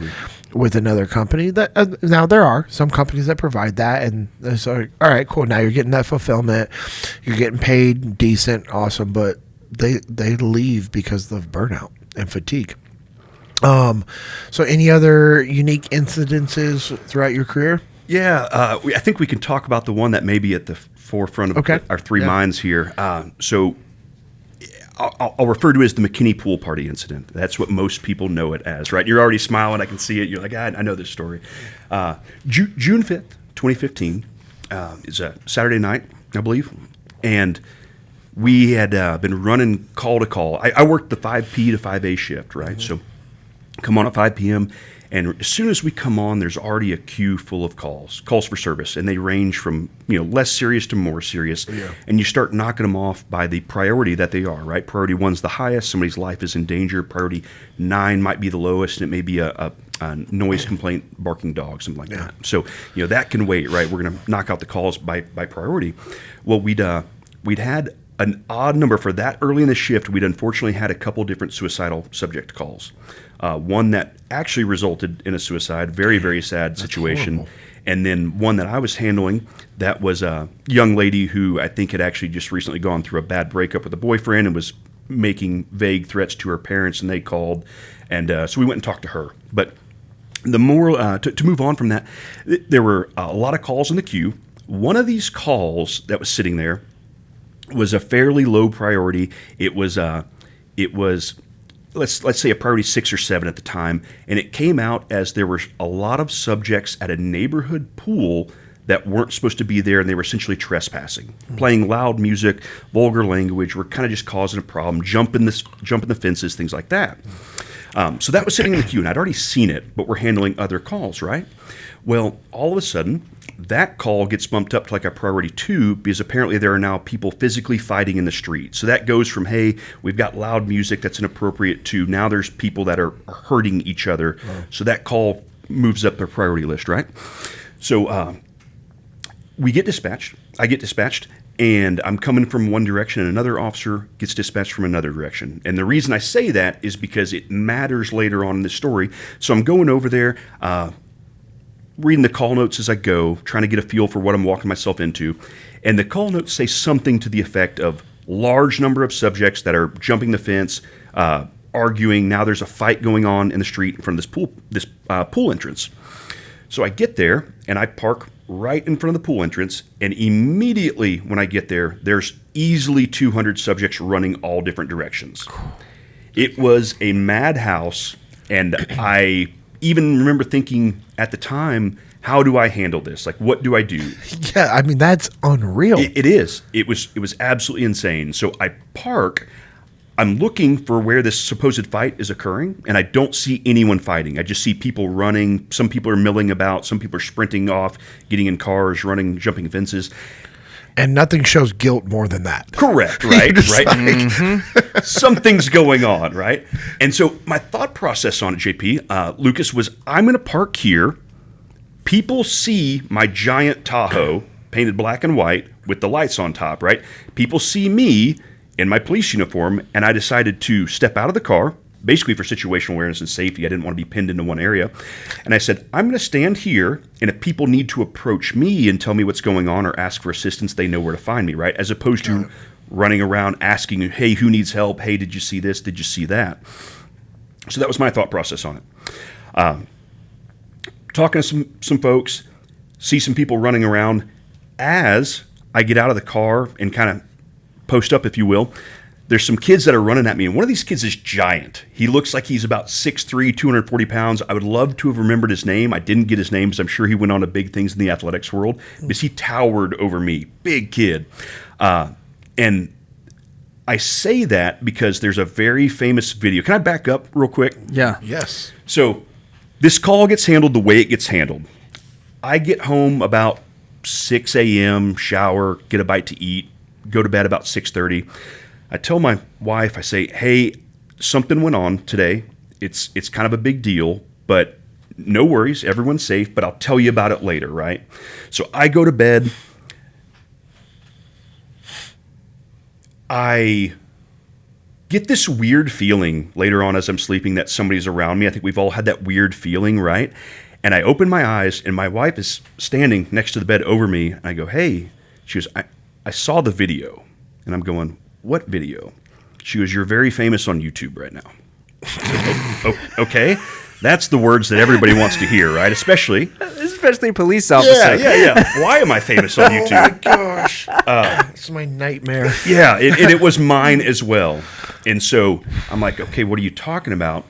with another company. That now there are some companies that provide that, and so all right, cool. Now you're getting that fulfillment, you're getting paid decent, awesome, but they leave because of burnout and fatigue. So any other unique incidences throughout your career? Yeah, I think we can talk about the one that may be at the forefront of our three minds here. So I'll refer to it as the McKinney Pool Party Incident. That's what most people know it as, right? You're already smiling. I can see it. You're like, I know this story. June 5th, 2015 is a Saturday night, I believe. And we had been running call to call. I worked the 5P to 5A shift, right? So come on at 5 p.m., and as soon as we come on, there's already a queue full of calls for service, and they range from less serious to more serious. Yeah. And you start knocking them off by the priority that they are, right? Priority 1's the highest. Somebody's life is in danger. Priority 9 might be the lowest, and it may be a noise complaint, barking dog, something like that. So that can wait, right? We're going to knock out the calls by priority. Well, we'd had an odd number for that early in the shift. We'd unfortunately had a couple different suicidal subject calls. One that actually resulted in a suicide, very, very sad situation. Horrible. And then one that I was handling that was a young lady who I think had actually just recently gone through a bad breakup with a boyfriend and was making vague threats to her parents, and they called. And so we went and talked to her. But the more, to move on from that, there were a lot of calls in the queue. One of these calls that was sitting there was a fairly low priority. It was let's say a priority 6 or 7 at the time, and it came out as there were a lot of subjects at a neighborhood pool that weren't supposed to be there, and they were essentially trespassing, playing loud music, vulgar language, were kind of just causing a problem, jumping the fences, things like that. So that was sitting in the queue, and I'd already seen it, but we're handling other calls, right? Well, all of a sudden, that call gets bumped up to like a priority 2 because apparently there are now people physically fighting in the street. So that goes from, hey, we've got loud music that's inappropriate, to now there's people that are hurting each other. Wow. So that call moves up their priority list, right? So we get dispatched. I get dispatched, and I'm coming from one direction, and another officer gets dispatched from another direction. And the reason I say that is because it matters later on in the story. So I'm going over there, reading the call notes as I go, trying to get a feel for what I'm walking myself into. And the call notes say something to the effect of large number of subjects that are jumping the fence, arguing. Now there's a fight going on in the street in front of this pool entrance. So I get there, and I park right in front of the pool entrance, and immediately when I get there, there's easily 200 subjects running all different directions. It was a madhouse, and I even remember thinking at the time, how do I handle this? Like, what do I do? Yeah, I mean, that's unreal. It is. It was absolutely insane. So I park. I'm looking for where this supposed fight is occurring, and I don't see anyone fighting. I just see people running. Some people are milling about. Some people are sprinting off, getting in cars, running, jumping fences. And nothing shows guilt more than that. Correct, right? Right. Something's going on, right? And so my thought process on it, JP, Lucas, was I'm going to park here. People see my giant Tahoe painted black and white with the lights on top, right? People see me in my police uniform, and I decided to step out of the car, basically for situational awareness and safety. I didn't want to be pinned into one area. And I said, I'm going to stand here, and if people need to approach me and tell me what's going on or ask for assistance, they know where to find me, right? As opposed to running around asking, hey, who needs help? Hey, did you see this? Did you see that? So that was my thought process on it. Talking to some folks, see some people running around. As I get out of the car and kind of post up, if you will, there's some kids that are running at me, and one of these kids is giant. He looks like he's about 6'3", 240 pounds. I would love to have remembered his name. I didn't get his name because I'm sure he went on to big things in the athletics world, because he towered over me. Big kid. And I say that because there's a very famous video. Can I back up real quick? Yeah. Yes. So This call gets handled the way it gets handled. I get home about 6 a.m., shower, get a bite to eat, go to bed about 6:30. I tell my wife, I say, hey, something went on today. It's kind of a big deal, but no worries, everyone's safe, but I'll tell you about it later, right? So I go to bed. I get this weird feeling later on as I'm sleeping that somebody's around me. I think we've all had that weird feeling, right? And I open my eyes, and my wife is standing next to the bed over me, and I go, hey. She goes, I saw the video. And I'm going, what video? She goes, you're very famous on YouTube right now. Okay. That's the words that everybody wants to hear, right? Especially police officer. Yeah. Why am I famous on YouTube? Oh my gosh. It's my nightmare. Yeah, it was mine as well. And so I'm like, okay, what are you talking about?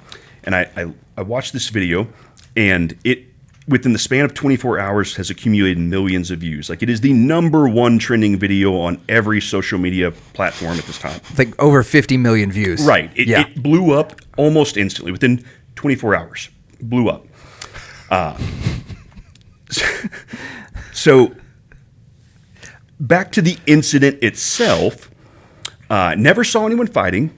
And I watched this video, and it, within the span of 24 hours, has accumulated millions of views. Like, it is the #1 trending video on every social media platform at this time. It's like over 50 million views. Right. It blew up almost instantly. Within 24 hours, blew up. So back to the incident itself. Never saw anyone fighting.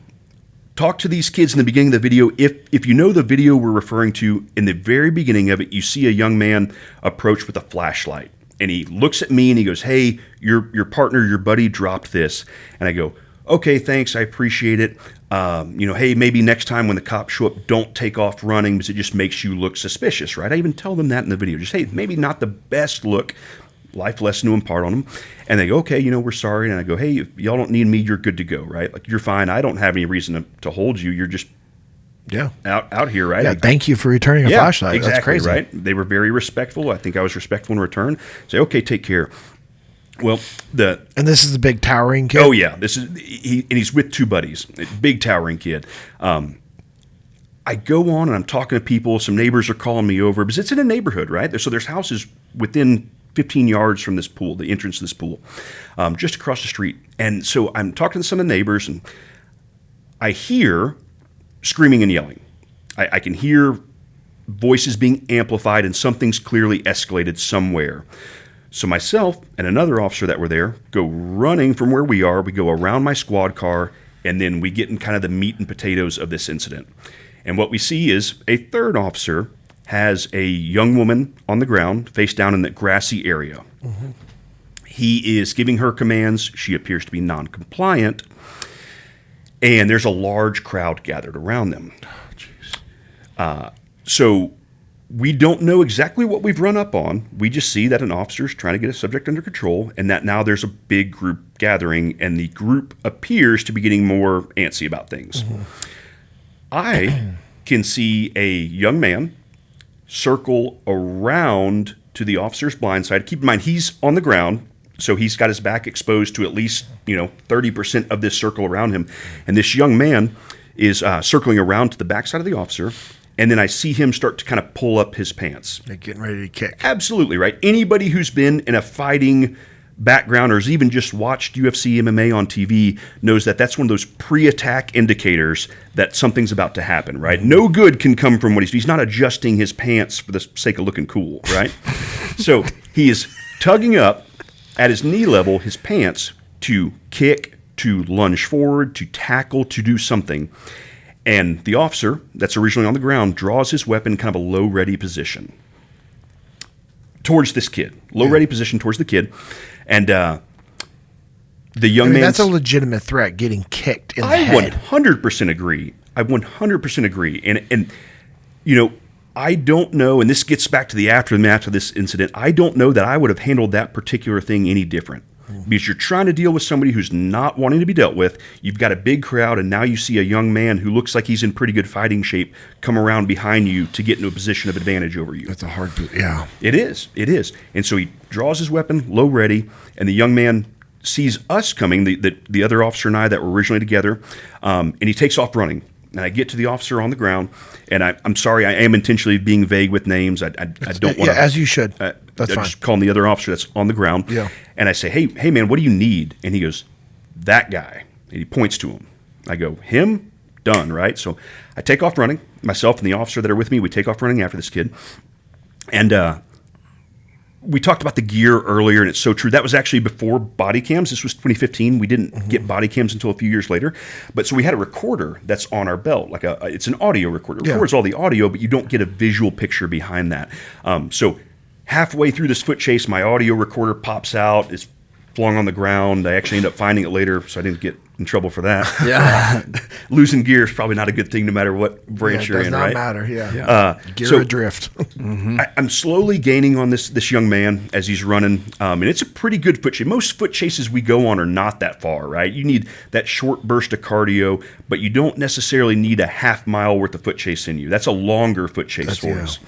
Talked to these kids in the beginning of the video. If you know the video we're referring to, in the very beginning of it, you see a young man approach with a flashlight. And he looks at me and he goes, hey, your partner, your buddy dropped this. And I go, okay, thanks, I appreciate it. Hey, maybe next time when the cops show up, don't take off running because it just makes you look suspicious, right? I even tell them that in the video. Just, hey, maybe not the best look. Life lesson to impart on them. And they go, okay, we're sorry. And I go, hey, if y'all don't need me, you're good to go, right? Like, you're fine. I don't have any reason to hold you. You're just out here, right? Yeah, thank you for returning a flashlight. Exactly, that's crazy. Right? They were very respectful. I think I was respectful in return. Say, okay, take care. Well, and this is the big towering kid? Oh, yeah. He's with two buddies. A big towering kid. I go on and I'm talking to people. Some neighbors are calling me over because it's in a neighborhood, right? So there's houses within 15 yards from this pool, the entrance to this pool, just across the street. And so I'm talking to some of the neighbors, and I hear screaming and yelling. I can hear voices being amplified, and something's clearly escalated somewhere. So myself and another officer that were there go running from where we are. We go around my squad car, and then we get in kind of the meat and potatoes of this incident. And what we see is a third officer has a young woman on the ground, face down in the grassy area. Mm-hmm. He is giving her commands. She appears to be non-compliant. And there's a large crowd gathered around them. So we don't know exactly what we've run up on. We just see that an officer is trying to get a subject under control, and that now there's a big group gathering, and the group appears to be getting more antsy about things. Mm-hmm. I can see a young man circle around to the officer's blind side. Keep in mind, he's on the ground, so he's got his back exposed to at least 30% of this circle around him. And this young man is circling around to the backside of the officer, and then I see him start to kind of pull up his pants. Like getting ready to kick. Absolutely, right? Anybody who's been in a fighting background or has even just watched UFC MMA on TV knows that that's one of those pre-attack indicators that something's about to happen, right? No good can come from what he's not adjusting his pants for the sake of looking cool, right? So he is tugging up at his knee level his pants to kick, to lunge forward, to tackle, to do something. And the officer that's originally on the ground draws his weapon in kind of a low-ready position towards this kid. Low-ready position towards the kid. And the young man. That's a legitimate threat, getting kicked in the head. I 100% agree. I 100% agree. And I don't know, and this gets back to the aftermath of this incident, I don't know that I would have handled that particular thing any different. Because you're trying to deal with somebody who's not wanting to be dealt with. You've got a big crowd, and now you see a young man who looks like he's in pretty good fighting shape come around behind you to get into a position of advantage over you. That's a hard boot, yeah. It is. And so he draws his weapon, low ready, and the young man sees us coming, the other officer and I that were originally together, and he takes off running. And I get to the officer on the ground, and I'm sorry, I am intentionally being vague with names. I don't want to. Yeah, as you should. That's fine. Just call him the other officer that's on the ground. Yeah. And I say, hey, man, what do you need? And he goes, that guy. And he points to him. I go, him? Done, right? So I take off running. myself and the officer that are with me, we take off running after this kid. And we talked about the gear earlier, and it's so true. That was actually before body cams. This was 2015. We didn't get body cams until a few years later. But so we had a recorder that's on our belt. It's an audio recorder. It records all the audio, but you don't get a visual picture behind that. So halfway through this foot chase, my audio recorder pops out. It's flung on the ground. I actually ended up finding it later, so I didn't get in trouble for that. Yeah. Losing gear is probably not a good thing no matter what branch you're in, right? It does not matter, Gear adrift. I'm slowly gaining on this young man as he's running, and it's a pretty good foot chase. Most foot chases we go on are not that far, right? You need that short burst of cardio, but you don't necessarily need a half mile worth of foot chase in you. That's a longer foot chase for us.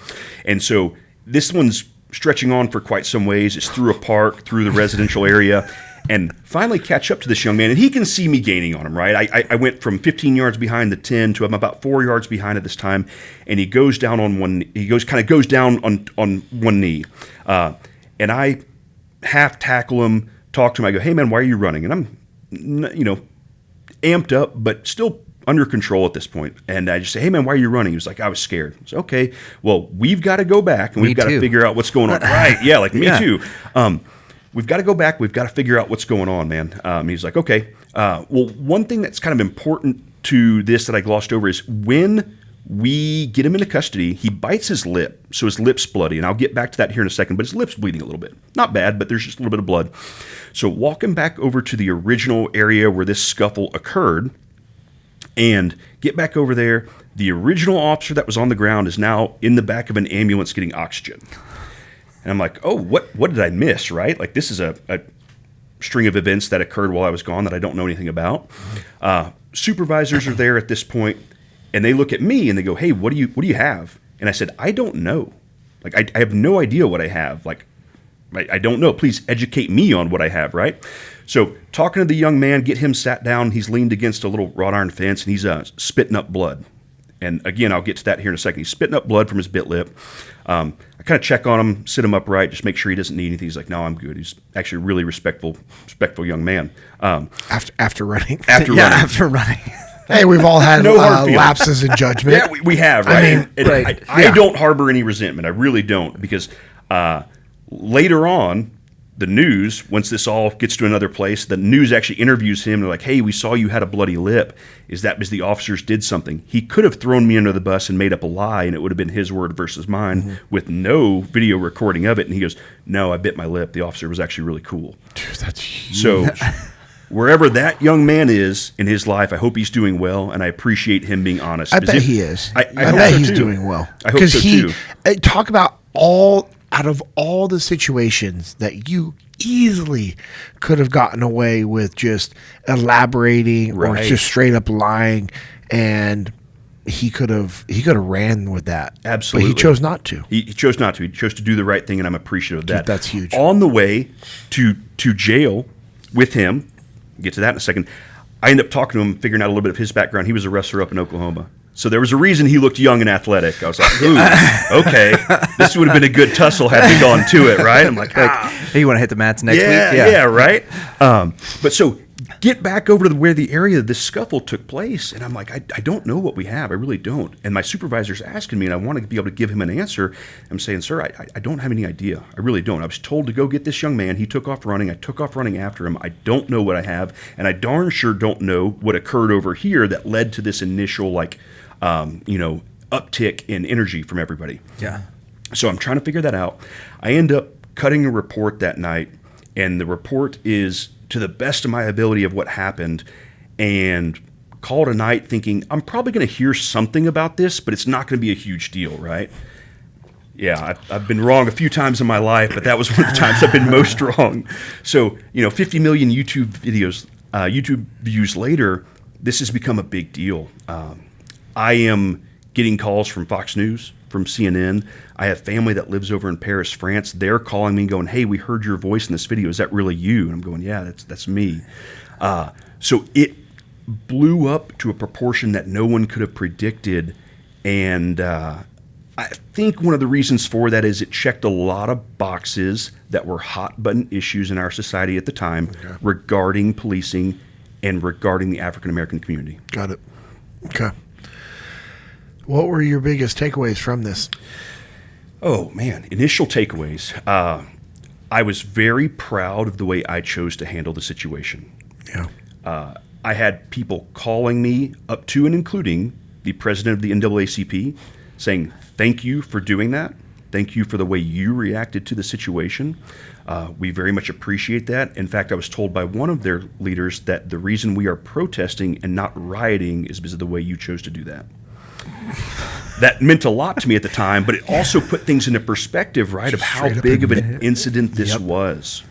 And so this one's stretching on for quite some ways. It's through a park, through the residential area, and finally catch up to this young man. And he can see me gaining on him, right? I went from 15 yards behind the 10 to I'm about 4 yards behind at this time, and he goes down on one. He goes down on one knee, and I half tackle him, talk to him. I go, "Hey man, why are you running?" And I'm, amped up, but still under control at this point. And I just say, "Hey man, why are you running?" He was like, "I was scared." I said, "Okay, well, we've got to go back and we've got to figure out what's going on." Right? Yeah, like me too. We've got to go back. We've got to figure out what's going on, man. He's like, "Okay." Well, one thing that's kind of important to this that I glossed over is when we get him into custody, he bites his lip, so his lip's bloody, and I'll get back to that here in a second, but his lip's bleeding a little bit. Not bad, but there's just a little bit of blood. So walk him back over to the original area where this scuffle occurred, and get back over there. The original officer that was on the ground is now in the back of an ambulance getting oxygen. And I'm like, oh, what did I miss, right? Like, this is a string of events that occurred while I was gone that I don't know anything about. Supervisors are there at this point, and they look at me and they go, "Hey, what do you have?" And I said, "I don't know. Like, I have no idea what I have. Like, I don't know. Please educate me on what I have," right? So talking to the young man, get him sat down. He's leaned against a little wrought iron fence, and he's spitting up blood. And again, I'll get to that here in a second. He's spitting up blood from his bit lip. I kind of check on him, sit him upright, just make sure he doesn't need anything. He's like, "No, I'm good." He's actually a really respectful young man. After running. After running. Hey, we've all had No hard feelings. lapses in judgment. Yeah, we have, right? Right. I don't harbor any resentment. I really don't, because later on, the news, once this all gets to another place, the news actually interviews him. They're like, "Hey, we saw you had a bloody lip. Is that because the officers did something?" He could have thrown me under the bus and made up a lie, and it would have been his word versus mine with no video recording of it. And he goes, "No, I bit my lip. The officer was actually really cool." Dude, that's huge. So wherever that young man is in his life, I hope he's doing well, and I appreciate him being honest. I bet he is. I bet hope so he's too. doing well. I hope so too. Talk about out of all the situations that you easily could have gotten away with just elaborating or Right. just straight up lying, and he could have ran with that. Absolutely. But he chose not to. He chose not to. He chose to do the right thing, and I'm appreciative of that. That's huge. On the way to jail with him, get to that in a second, I end up talking to him, figuring out a little bit of his background. He was a wrestler up in Oklahoma. So there was a reason he looked young and athletic. I was like, "Ooh, okay, this would have been a good tussle had we gone to it," right? I'm like, Hey, you want to hit the mats next week? yeah, right. But so get back over to where the area this scuffle took place, and I'm like, I don't know what we have. I really don't. And my supervisor's asking me, and I want to be able to give him an answer. I'm saying, "Sir, I don't have any idea. I really don't. I was told to go get this young man. He took off running. I took off running after him. I don't know what I have, and I darn sure don't know what occurred over here that led to this initial uptick in energy from everybody." Yeah. So I'm trying to figure that out. I end up cutting a report that night, and the report is to the best of my ability of what happened, and call it a night thinking, I'm probably going to hear something about this, but it's not going to be a huge deal, right? Yeah, I've been wrong a few times in my life, but that was one of the times I've been most wrong. So, 50 million YouTube views later, this has become a big deal. I am getting calls from Fox News, from CNN. I have family that lives over in Paris, France. They're calling me going, "Hey, we heard your voice in this video. Is that really you?" And I'm going, "Yeah, that's me." So it blew up to a proportion that no one could have predicted. And I think one of the reasons for that is it checked a lot of boxes that were hot button issues in our society at the time regarding policing and regarding the African American community. Got it. Okay. What were your biggest takeaways from this? Oh, man. Initial takeaways. I was very proud of the way I chose to handle the situation. Yeah. I had people calling me up to and including the president of the NAACP saying, thank you for doing that. Thank you for the way you reacted to the situation. We very much appreciate that. In fact, I was told by one of their leaders that the reason we are protesting and not rioting is because of the way you chose to do that. That meant a lot to me at the time, but it also put things into perspective, right, of how big of an incident this was.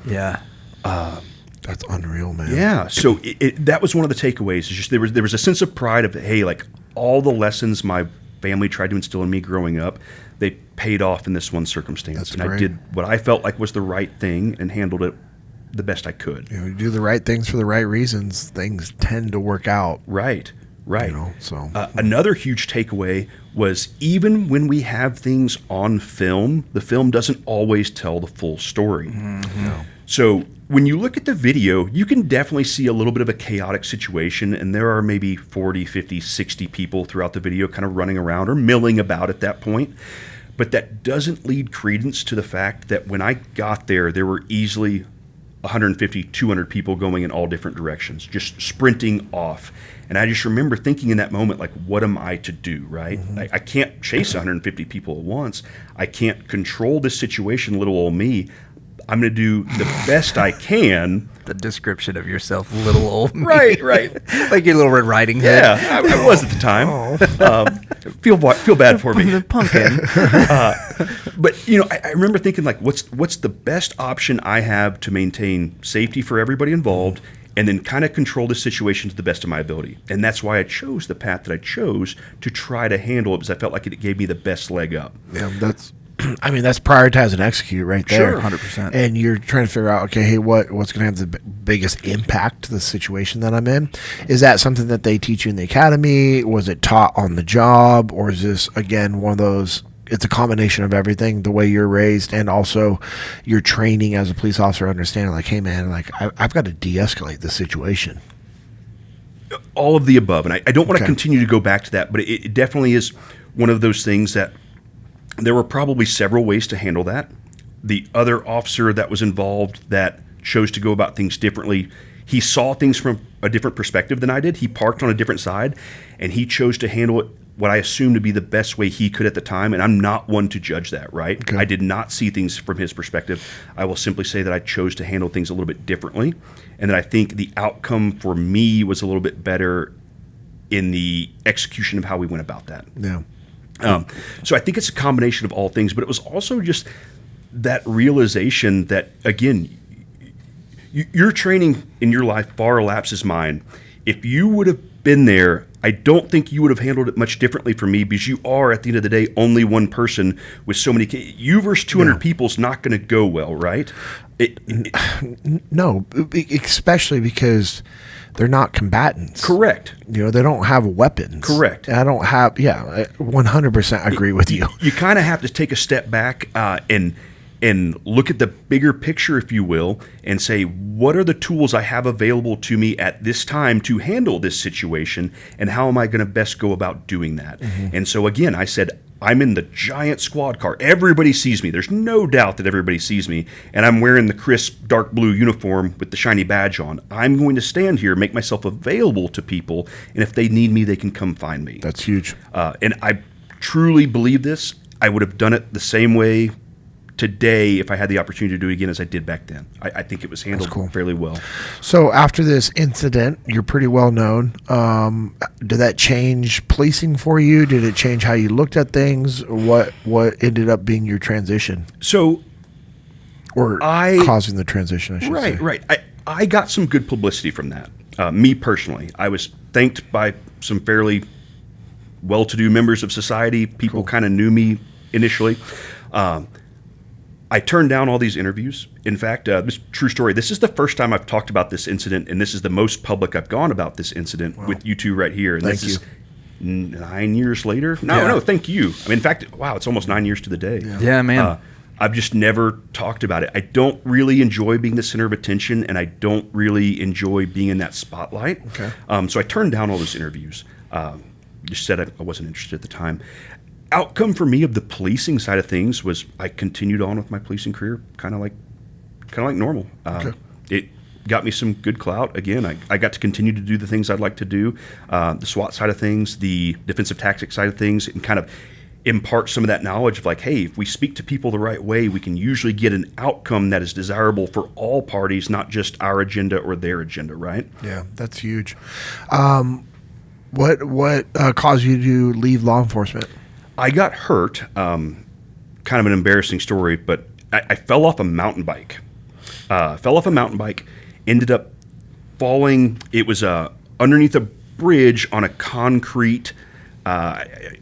Yeah. That's unreal, man. Yeah. So that was one of the takeaways. It's just there was a sense of pride of, hey, like all the lessons my family tried to instill in me growing up, they paid off in this one circumstance. That's and great. I did what I felt like was the right thing and handled it the best I could. You know, you do the right things for the right reasons, things tend to work out. Right. Right. You know, so another huge takeaway was even when we have things on film, the film doesn't always tell the full story. Mm-hmm. No. So when you look at the video, you can definitely see a little bit of a chaotic situation, and there are maybe 40, 50, 60 people throughout the video kind of running around or milling about at that point. But that doesn't lead credence to the fact that when I got there, there were easily 150, 200 people going in all different directions, just sprinting off. And I just remember thinking in that moment, like, what am I to do, right? Mm-hmm. I can't chase 150 people at once. I can't control this situation, little old me. I'm going to do the best I can. The description of yourself, little old me. Right. Like your little Red Riding Hood. Yeah, I was at the time. Feel bad for me. The pumpkin. But you know, I remember thinking like, what's the best option I have to maintain safety for everybody involved, and then kind of control the situation to the best of my ability. And that's why I chose the path that I chose to try to handle it, because I felt like it gave me the best leg up. yeah, that's prioritize and execute right there. Sure, 100%. And you're trying to figure out, okay, hey, what's going to have the biggest impact to the situation that I'm in? Is that something that they teach you in the academy? Was it taught on the job? Or is this, again, one of those, it's a combination of everything, the way you're raised and also your training as a police officer, understanding like, hey, man, like I've got to de-escalate this situation. All of the above. And I don't want to Okay. continue to go back to that, but it definitely is one of those things that there were probably several ways to handle that. The other officer that was involved that chose to go about things differently, he saw things from a different perspective than I did. He parked on a different side, and he chose to handle it what I assumed to be the best way he could at the time, and I'm not one to judge that, right? Okay. I did not see things from his perspective. I will simply say that I chose to handle things a little bit differently, and that I think the outcome for me was a little bit better in the execution of how we went about that. Yeah. So I think it's a combination of all things, but it was also just that realization that, again, your training in your life far elapses mine. If you would have been there, I don't think you would have handled it much differently for me, because you are, at the end of the day, only one person with so many. You versus 200 people is not going to go well, right? No, especially because they're not combatants. Correct. You know, they don't have weapons. Correct. And I don't have, I 100% agree with you. You kind of have to take a step back and look at the bigger picture, if you will, and say, what are the tools I have available to me at this time to handle this situation, and how am I going to best go about doing that? Mm-hmm. And so again, I said, I'm in the giant squad car. Everybody sees me. There's no doubt that everybody sees me. And I'm wearing the crisp dark blue uniform with the shiny badge on. I'm going to stand here, make myself available to people, and if they need me, they can come find me. That's huge. And I truly believe this. I would have done it the same way today if I had the opportunity to do it again as I did back then. I think it was handled fairly well. So after this incident, you're pretty well known. Did that change policing for you? Did it change how you looked at things? What ended up being your transition? So, or causing the transition, I should say. Right. I got some good publicity from that. Me personally, I was thanked by some fairly well-to-do members of society. People kind of knew me initially. I turned down all these interviews. In fact, this true story, this is the first time I've talked about this incident, and this is the most public I've gone about this incident with you two right here. And Thank this you. is 9 years later. No, thank you. I mean, in fact, wow, it's almost 9 years to the day. Yeah, man. I've just never talked about it. I don't really enjoy being the center of attention, and I don't really enjoy being in that spotlight. Okay. So I turned down all those interviews. just said I wasn't interested at the time. Outcome for me of the policing side of things was I continued on with my policing career, kind of like normal. It got me some good clout. Again, I got to continue to do the things I'd like to do, the SWAT side of things, the defensive tactics side of things, and kind of impart some of that knowledge of like, hey, if we speak to people the right way, we can usually get an outcome that is desirable for all parties, not just our agenda or their agenda, right? Yeah, that's huge. What caused you to leave law enforcement? I got hurt, kind of an embarrassing story, but I fell off a mountain bike. Ended up falling. It was underneath a bridge on a concrete kind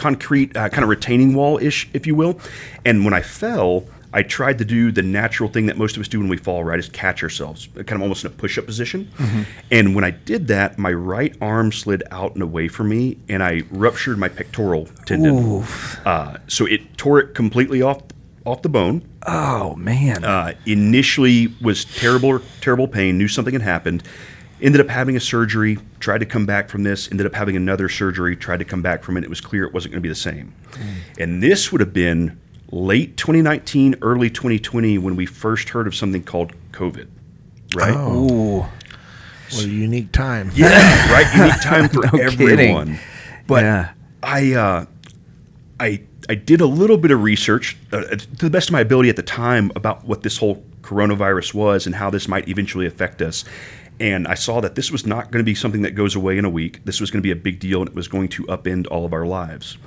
of retaining wall-ish, if you will. And when I fell, I tried to do the natural thing that most of us do when we fall, right, is catch ourselves, kind of almost in a push-up position. Mm-hmm. And when I did that, my right arm slid out and away from me, and I ruptured my pectoral tendon. So it tore it completely off the bone. Oh, man. Initially was terrible pain, knew something had happened. Ended up having a surgery, tried to come back from this, ended up having another surgery, tried to come back from it. It was clear it wasn't going to be the same. And this would have been late 2019, early 2020 when we first heard of something called COVID, right? Oh. What a unique time. Yeah, right? Unique time for No everyone. kidding. But Yeah. I did a little bit of research to the best of my ability at the time about what this whole coronavirus was and how this might eventually affect us. And I saw that this was not going to be something that goes away in a week. This was going to be a big deal, and it was going to upend all of our lives.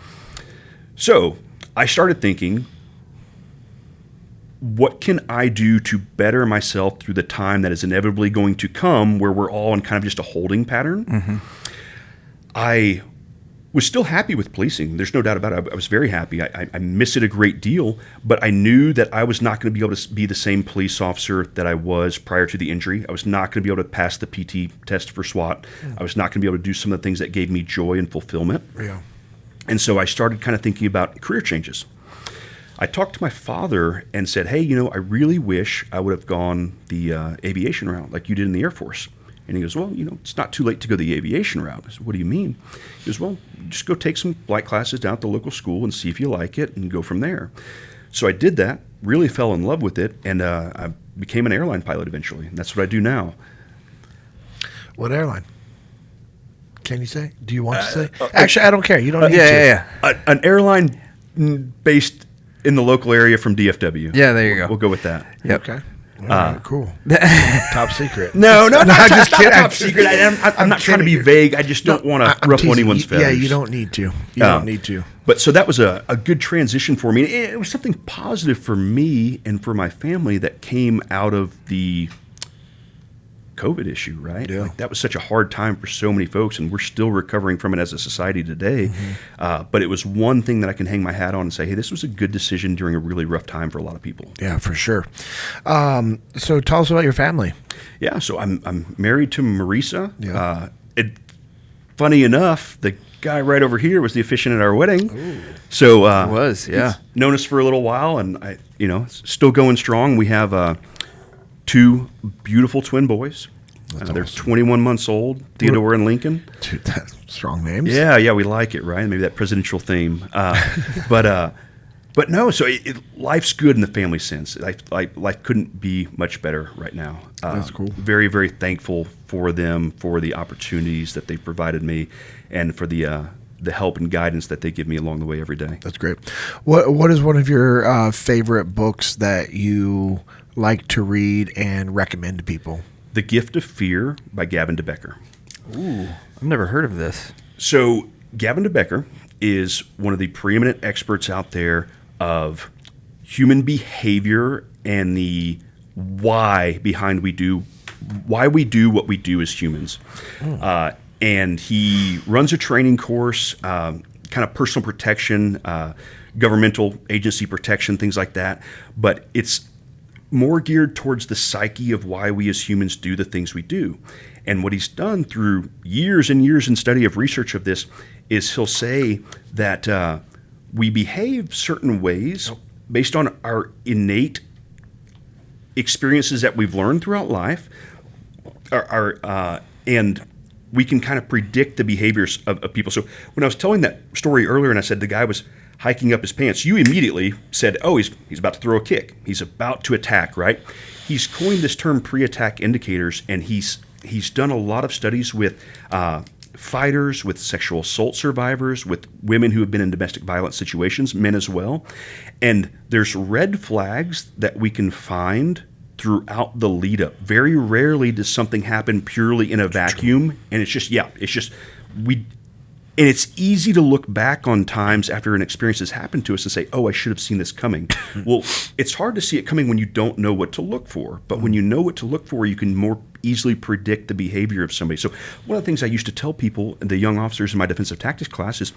So I started thinking, what can I do to better myself through the time that is inevitably going to come where we're all in kind of just a holding pattern? Mm-hmm. I was still happy with policing. There's no doubt about it. I was very happy. I miss it a great deal, but I knew that I was not going to be able to be the same police officer that I was prior to the injury. I was not going to be able to pass the PT test for SWAT. I was not going to be able to do some of the things that gave me joy and fulfillment. Yeah. And so I started kind of thinking about career changes. I talked to my father and said, hey, I really wish I would have gone the aviation route like you did in the Air Force. And he goes, well, it's not too late to go the aviation route. I said, what do you mean? He goes, well, just go take some flight classes down at the local school and see if you like it and go from there. So I did that, really fell in love with it, and I became an airline pilot eventually. And that's what I do now. What airline? Can you say? Do you want to say? Actually, I don't care. You don't need to. Yeah. An airline based in the local area from DFW. Yeah, there you go. We'll go with that. Yep. Okay. All right, cool. Top secret. No, I'm just kidding. Top secret. I'm not trying to be vague. I just don't want to ruffle anyone's feathers. Yeah, you don't need to. You don't need to. But so that was a good transition for me. It was something positive for me and for my family that came out of the COVID issue, right? Yeah. Like that was such a hard time for so many folks, and we're still recovering from it as a society today. Mm-hmm. But it was one thing that I can hang my hat on and say, hey, this was a good decision during a really rough time for a lot of people. Yeah, for sure. So tell us about your family. Yeah, so I'm married to Marisa. Yeah. Funny enough, the guy right over here was the officiant at our wedding. Ooh. So was, yeah. He's known us for a little while, and still going strong. We have 2 beautiful twin boys. They're awesome. 21 months old, Theodore and Lincoln. Dude, that's strong names. Yeah, we like it, right? Maybe that presidential theme. But no, so life's good in the family sense. Life couldn't be much better right now. That's cool. Very, very thankful for them, for the opportunities that they provided me, and for the help and guidance that they give me along the way every day. That's great. What is one of your favorite books that you like to read and recommend to people? The Gift of Fear by Gavin de Becker. Ooh, I've never heard of this. So Gavin de Becker is one of the preeminent experts out there of human behavior and the why behind why we do what we do as humans. And he runs a training course, kind of personal protection, governmental agency protection, things like that. But it's more geared towards the psyche of why we as humans do the things we do. And what he's done through years and years in study of research of this is he'll say that we behave certain ways based on our innate experiences that we've learned throughout life, and we can kind of predict the behaviors of people. So when I was telling that story earlier and I said the guy was hiking up his pants, you immediately said, oh, he's about to throw a kick. He's about to attack, right? He's coined this term pre-attack indicators, and he's done a lot of studies with fighters, with sexual assault survivors, with women who have been in domestic violence situations, men as well. And there's red flags that we can find throughout the lead up. Very rarely does something happen purely in a vacuum, and and it's easy to look back on times after an experience has happened to us and say, oh, I should have seen this coming. Well, it's hard to see it coming when you don't know what to look for. But when you know what to look for, you can more easily predict the behavior of somebody. So one of the things I used to tell people, the young officers in my defensive tactics class, is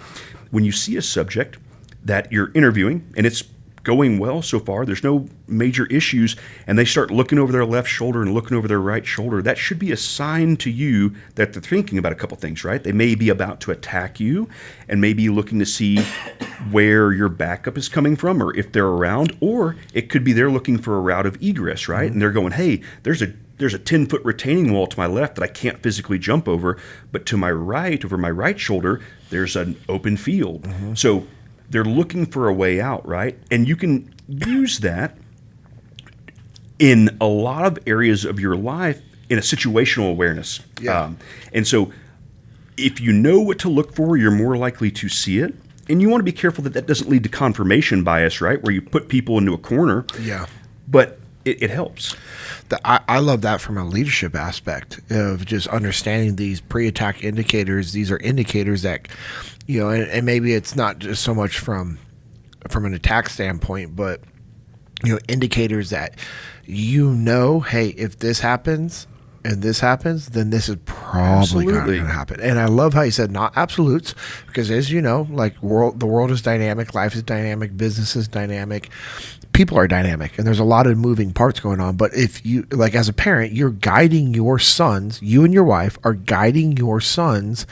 when you see a subject that you're interviewing and it's going well so far, there's no major issues, and they start looking over their left shoulder and looking over their right shoulder, that should be a sign to you that they're thinking about a couple things, right? They may be about to attack you and maybe looking to see where your backup is coming from or if they're around, or it could be they're looking for a route of egress, right? And they're going, hey, there's a 10-foot retaining wall to my left that I can't physically jump over, but to my right, over my right shoulder, there's an open field. So they're looking for a way out, right? And you can use that in a lot of areas of your life in a situational awareness. Yeah. And so if you know what to look for, you're more likely to see it. And you want to be careful that doesn't lead to confirmation bias, right? Where you put people into a corner. Yeah. But it helps. I love that from a leadership aspect of just understanding these pre-attack indicators. These are indicators that, and maybe it's not just so much from an attack standpoint, but, indicators that, hey, if this happens and this happens, then this is probably going to happen. And I love how you said not absolutes, because as you know, like the world is dynamic, life is dynamic, business is dynamic. People are dynamic, and there's a lot of moving parts going on. But if you, like as a parent, you're guiding your sons, you and your wife are guiding your sons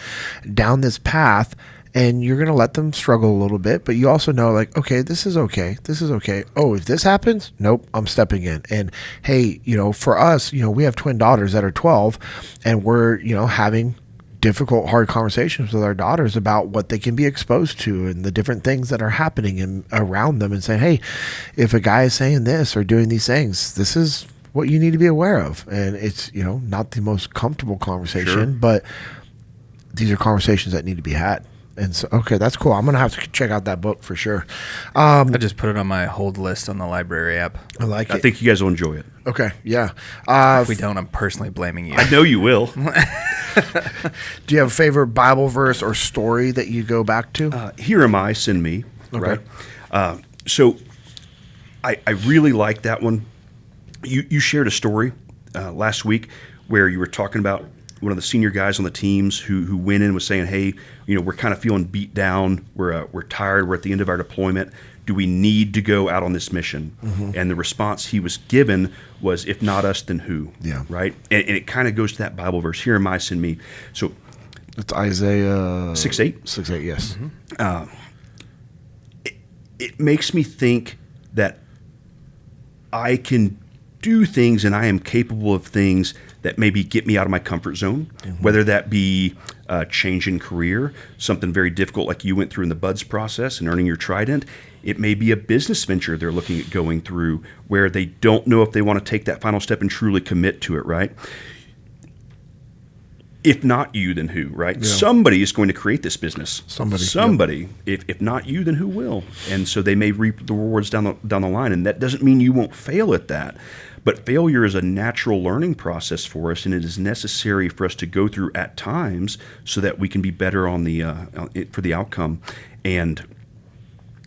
down this path, and you're going to let them struggle a little bit. But you also know, like, okay, this is okay. This is okay. Oh, if this happens, nope, I'm stepping in. And hey, for us, we have twin daughters that are 12, and we're, having difficult, hard conversations with our daughters about what they can be exposed to and the different things that are happening around them, and saying, hey, if a guy is saying this or doing these things, this is what you need to be aware of. And it's, not the most comfortable conversation, but these are conversations that need to be had. And so, okay, that's cool. I'm going to have to check out that book for sure. I just put it on my hold list on the library app. I like it. I think you guys will enjoy it. Okay, yeah. If we don't, I'm personally blaming you. I know you will. Do you have a favorite Bible verse or story that you go back to? Here am I, send me. Okay. Right? So I really like that one. You shared a story last week where you were talking about one of the senior guys on the teams who went in and was saying, hey, we're kind of feeling beat down. We're tired. We're at the end of our deployment. Do we need to go out on this mission? And the response he was given was, if not us, then who? Yeah. Right? And it kind of goes to that Bible verse, here am I, send me. So it's Isaiah 6:8. 6:8, yes. It makes me think that I can do things and I am capable of things that maybe get me out of my comfort zone, whether that be a change in career, something very difficult like you went through in the BUDS process and earning your Trident. It may be a business venture they're looking at going through where they don't know if they want to take that final step and truly commit to it, right? If not you, then who, right? Yeah. Somebody is going to create this business. Somebody. Yep. If not you, then who will? And so they may reap the rewards down the line, and that doesn't mean you won't fail at that. But failure is a natural learning process for us, and it is necessary for us to go through at times so that we can be better on the for the outcome. And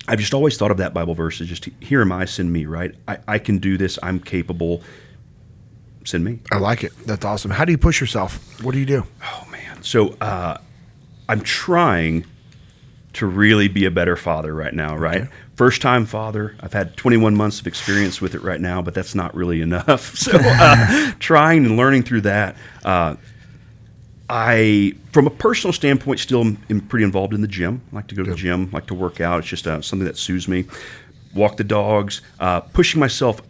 I've just always thought of that Bible verse as just, here am I, send me, right? I can do this. I'm capable. Send me. I like it. That's awesome. How do you push yourself? What do you do? Oh, man. So I'm trying to really be a better father right now, right? Okay. First-time father. I've had 21 months of experience with it right now, but that's not really enough. So trying and learning through that. I, from a personal standpoint, still am pretty involved in the gym. I like to go to the gym, like to work out. It's just something that soothes me. Walk the dogs, pushing myself.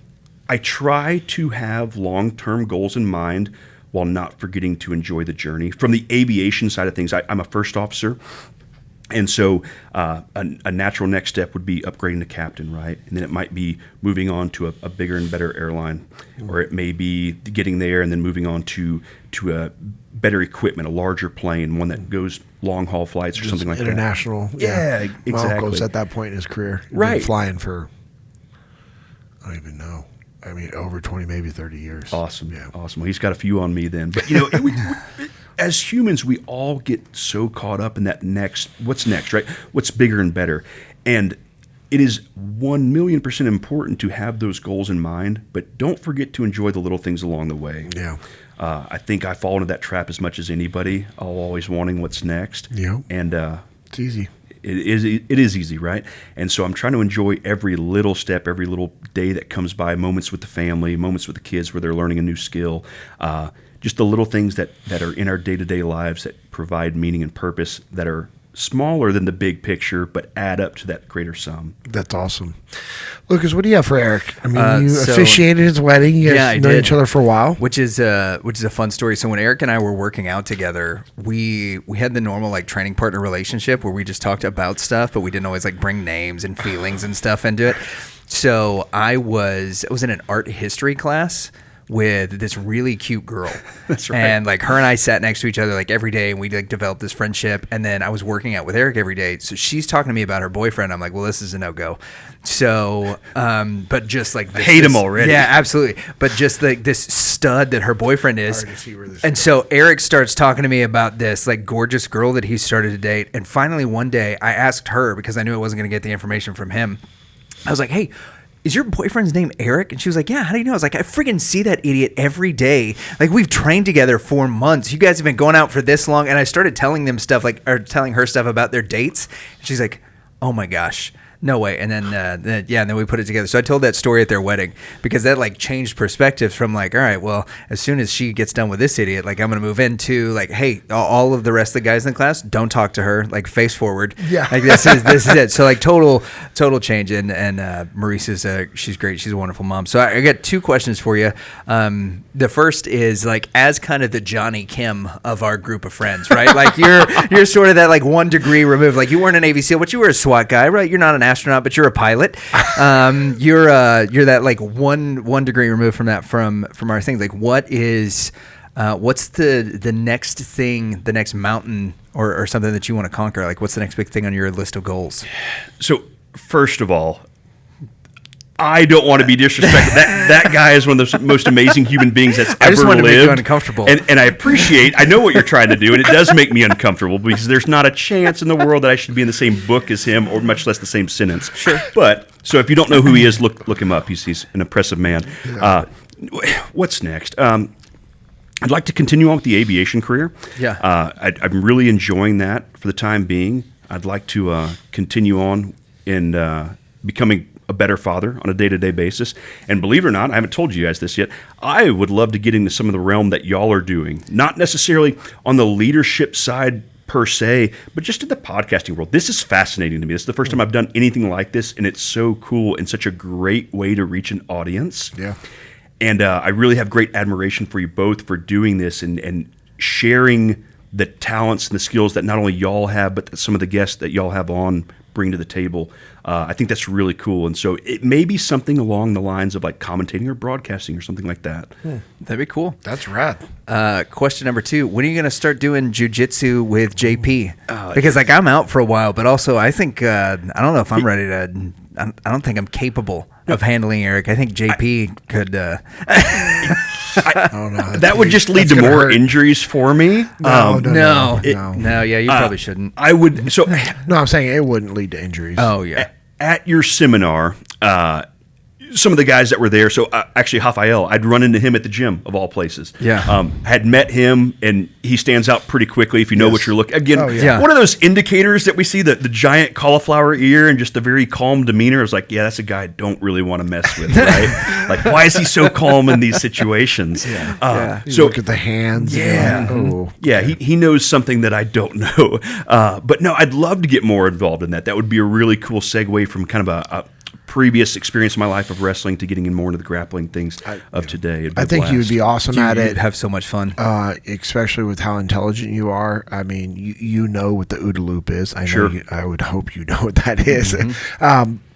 I try to have long-term goals in mind, while not forgetting to enjoy the journey. From the aviation side of things, I'm a first officer. And so a natural next step would be upgrading to captain, right? And then it might be moving on to a bigger and better airline, or it may be getting there and then moving on to a better equipment, a larger plane, one that goes long haul flights or something like international. that. Yeah, exactly. Malcolm's at that point in his career. He's Right. been flying for, I don't even know. I mean, over 20, maybe 30 years. Awesome. Yeah. Awesome. Well, he's got a few on me then. But, as humans, we all get so caught up in that what's next, right? What's bigger and better. And it is 1,000,000% important to have those goals in mind, but don't forget to enjoy the little things along the way. Yeah. I think I fall into that trap as much as anybody, always wanting what's next. Yeah. And It's easy. it is easy, right? And so I'm trying to enjoy every little step, every little day that comes by, moments with the family, moments with the kids where they're learning a new skill, just the little things that are in our day-to-day lives that provide meaning and purpose, that are smaller than the big picture but add up to that greater sum. That's awesome. Lucas, what do you have for Eric? I mean, you So- officiated his wedding. You Yeah, I guys known did. each other for a while. Which is a fun story. So when Eric and I were working out together, we had the normal like training partner relationship where we just talked about stuff, but we didn't always like bring names and feelings and stuff into it. So I was in an art history class with this really cute girl. That's right. And like her and I sat next to each other like every day, and we like developed this friendship. And then I was working out with Eric every day. So she's talking to me about her boyfriend. I'm like, well, this is a no-go. So, but just like this, Hate him already. Yeah, absolutely. But just like this stud that her boyfriend is. Already see where this And so Eric starts talking to me about this like gorgeous girl that he started to date. And finally one day I asked her, because I knew I wasn't going to get the information from him. I was like, hey, is your boyfriend's name Eric? And she was like, yeah, how do you know? I was like, I freaking see that idiot every day. Like, we've trained together for months. You guys have been going out for this long. And I started telling them stuff, like, or telling her stuff about their dates. And she's like, oh my gosh. No way. And then, and then we put it together. So I told that story at their wedding because that like changed perspectives from like, all right, well, as soon as she gets done with this idiot, like I'm going to move into like, hey, all of the rest of the guys in the class, don't talk to her, like face forward. Yeah. Like this is it. So like total change. And Maurice is, she's great. She's a wonderful mom. So I got two questions for you. The first is like, as kind of the Johnny Kim of our group of friends, right? Like you're sort of that like 1 degree removed. Like you weren't a Navy SEAL, but you were a SWAT guy, right? You're not an astronaut, but you're a pilot. You're that like one degree removed from that from our things. Like what is what's the next thing, the next mountain or something that you want to conquer? Like what's the next big thing on your list of goals? So first of all, I don't want to be disrespectful. That guy is one of the most amazing human beings that's ever lived. I just wanted to make you uncomfortable. And I know what you're trying to do, and it does make me uncomfortable because there's not a chance in the world that I should be in the same book as him, or much less the same sentence. Sure. But, so if you don't know who he is, look him up. He's an impressive man. What's next? I'd like to continue on with the aviation career. Yeah. I'm really enjoying that for the time being. I'd like to continue on in becoming a better father on a day-to-day basis. And believe it or not, I haven't told you guys this yet, I would love to get into some of the realm that y'all are doing. Not necessarily on the leadership side per se, but just in the podcasting world. This is fascinating to me. This is the first time I've done anything like this, and it's so cool and such a great way to reach an audience. Yeah. And I really have great admiration for you both for doing this and sharing the talents and the skills that not only y'all have, but that some of the guests that y'all have on bring to the table. I think that's really cool. And so it may be something along the lines of like commentating or broadcasting or something like that. That'd be cool. That's rad. Question number 2, when are you going to start doing jiu-jitsu with JP? Because like I'm out for a while, but also I think, I don't know if I'm ready to, I don't think I'm capable of handling Eric. I think JP could. I don't know. That would just lead to gonna more hurt. injuries for me. No, No. yeah, you probably shouldn't. I would. So No, I'm saying it wouldn't lead to injuries. Oh yeah. at your seminar, some of the guys that were there, so actually Rafael, I'd run into him at the gym of all places. Yeah. Had met him, and he stands out pretty quickly if you know what you're looking. Again, Oh, yeah. one of those indicators that we see, the giant cauliflower ear and just the very calm demeanor. I was like, yeah, that's a guy I don't really want to mess with, right? Like, why is he so calm in these situations? You So look at the hands. Yeah. And you're like, oh. yeah, he knows something that I don't know. But no, I'd love to get more involved in that. That would be a really cool segue from kind of a previous experience in my life of wrestling to getting in more into the grappling things of today. It'd be I a think you would blast. be awesome at You'd it. have so much fun. Especially with how intelligent you are. I mean, you know what the OODA loop is. I know. Sure. I would hope you know what that is.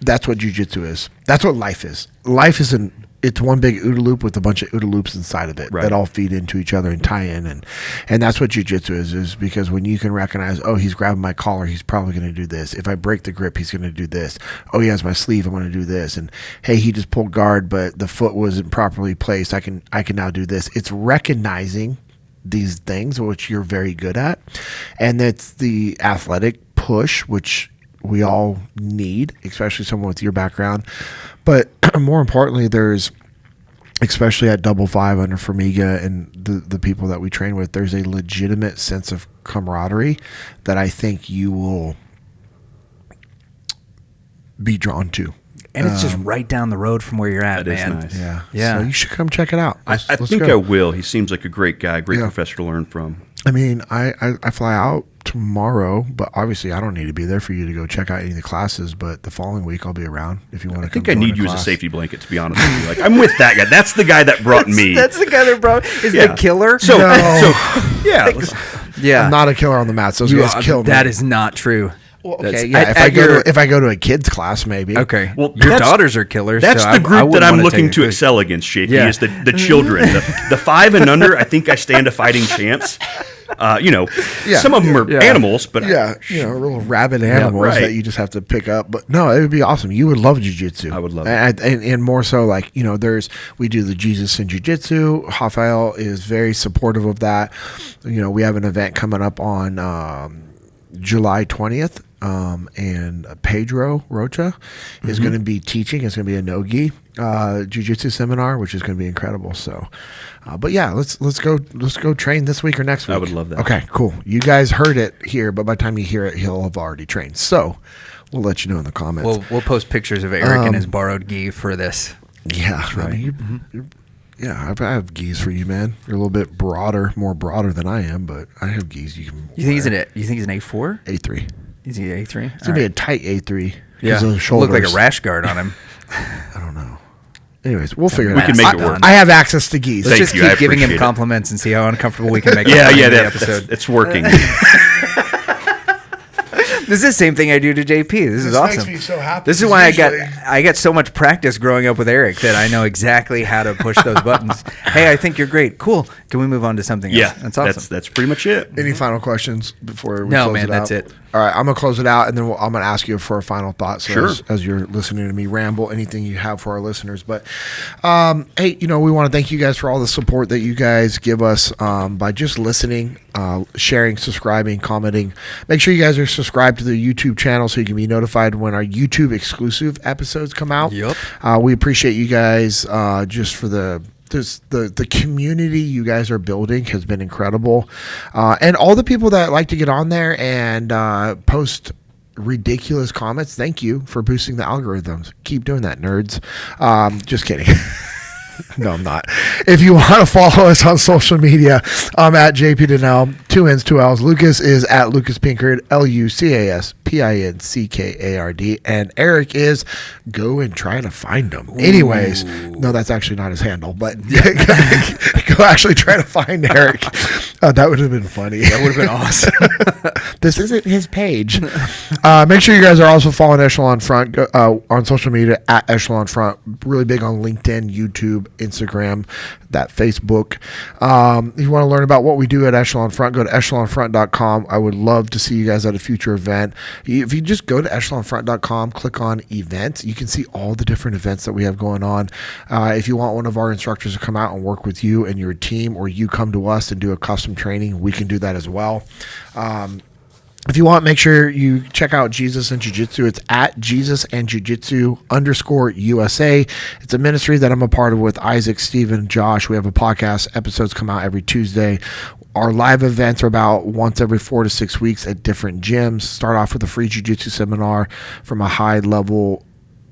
That's what jiu-jitsu is. That's what life is. Life is it's one big OODA loop with a bunch of OODA loops inside of it Right. that all feed into each other and tie in. And that's what jiu-jitsu is because when you can recognize, oh, he's grabbing my collar, he's probably going to do this. If I break the grip, he's going to do this. Oh, he has my sleeve, I'm going to do this. And hey, he just pulled guard, but the foot wasn't properly placed. I can now do this. It's recognizing these things, which you're very good at. And it's the athletic push, which we all need, especially someone with your background. But more importantly, there's, especially at Double Five under Formiga and the people that we train with, there's a legitimate sense of camaraderie that I think you will be drawn to. And it's just right down the road from where you're at, That is man. nice. Yeah. Yeah. So you should come check it out. I Let's think go. I will. He seems like a great guy, great Yeah. professor to learn from. I mean, I fly out tomorrow, but obviously I don't need to be there for you to go check out any of the classes. But the following week I'll be around if you want to. I think I need you as a safety blanket, to be honest with you. Like, I'm with that guy. That's the guy that brought me. That's the guy that brought is Yeah. the killer. So, No. yeah. yeah, I'm not a killer on the mats. Those You guys are- kill me. that is not true. Well, That's- okay. Yeah. at- If at I go your- to if I go to a kids class, maybe. Okay. Well, Your that's- daughters are killers. That's so the I group wouldn't that I'm wanna looking take to it. excel against, JP, Yeah. is the children. The 5 and under, I think I stand to fighting champs. Yeah. Some of them are Yeah. animals, but Yeah, real rabid animals right. that you just have to pick up. But no, it would be awesome. You would love jiu-jitsu. I would love it. And more so, like, we do the Jesus in jiu-jitsu. Rafael is very supportive of that. We have an event coming up on July 20th. And Pedro Rocha is going to be teaching. It's going to be a no-gi jiu-jitsu seminar, which is going to be incredible. So, but yeah, let's go train this week or next week. I would love that. Okay, cool. You guys heard it here, but by the time you hear it, he'll have already trained. So we'll let you know in the comments. We'll post pictures of Eric and his borrowed gi for this. Yeah, I mean, yeah, I have gis for you, man. You're a little bit more broader than I am, but I have gis you can. You think he's an A4? A3? Is he an A3? It's gonna be a tight A3. Yeah, Of the look shoulders. like a rash guard on him. I don't know. Anyways, we'll figure it We out. can make it work. I have access to gis. Let's Thank just you, I keep giving him appreciate it. compliments and see how uncomfortable we can make yeah, him in the that's episode. it's working. This is the same thing I do to JP. This is awesome. makes me so happy. This is why Usually- I got so much practice growing up with Eric that I know exactly how to push those buttons. Hey, I think you're great. Cool. Can we move on to something else? Yeah, That's awesome. That's pretty much it. Any final questions before we No, close man, it that's out? it. All right, I'm going to close it out, and then I'm going to ask you for a final thought. So Sure. as you're listening to me ramble, anything you have for our listeners. But, hey, we want to thank you guys for all the support that you guys give us by just listening, sharing, subscribing, commenting. Make sure you guys are subscribed to the YouTube channel so you can be notified when our YouTube exclusive episodes come out. Yep. We appreciate you guys just for the community you guys are building has been incredible, and all the people that like to get on there and post ridiculous comments. Thank you for boosting the algorithms. Keep doing that, nerds. Just kidding. No, I'm not. If you want to follow us on social media, I'm at JP Dinnell, 2 N's, 2 L's. Lucas is at Lucas Pinkard, Lucaspinckard, and Eric is go and try to find him. Anyways, no, that's actually not his handle, but go actually try to find Eric. That would have been funny. That would have been awesome. This isn't his page. Make sure you guys are also following Echelon Front on social media at Echelon Front. Really big on LinkedIn, YouTube, Instagram, that Facebook. If you want to learn about what we do at Echelon Front, go to echelonfront.com. I would love to see you guys at a future event. If you just go to echelonfront.com, click on events, you can see all the different events that we have going on. If you want one of our instructors to come out and work with you and your team, or you come to us and do a custom training, we can do that as well. If you want, make sure you check out Jesus and Jiu-Jitsu. It's at Jesus and Jiu-Jitsu _USA. It's a ministry that I'm a part of with Isaac, Stephen, Josh. We have a podcast. Episodes come out every Tuesday. Our live events are about once every 4 to 6 weeks at different gyms. Start off with a free Jiu-Jitsu seminar from a high level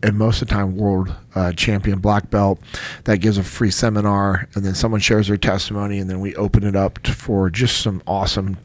and most of the time world champion black belt that gives a free seminar, and then someone shares their testimony, and then we open it up for just some awesome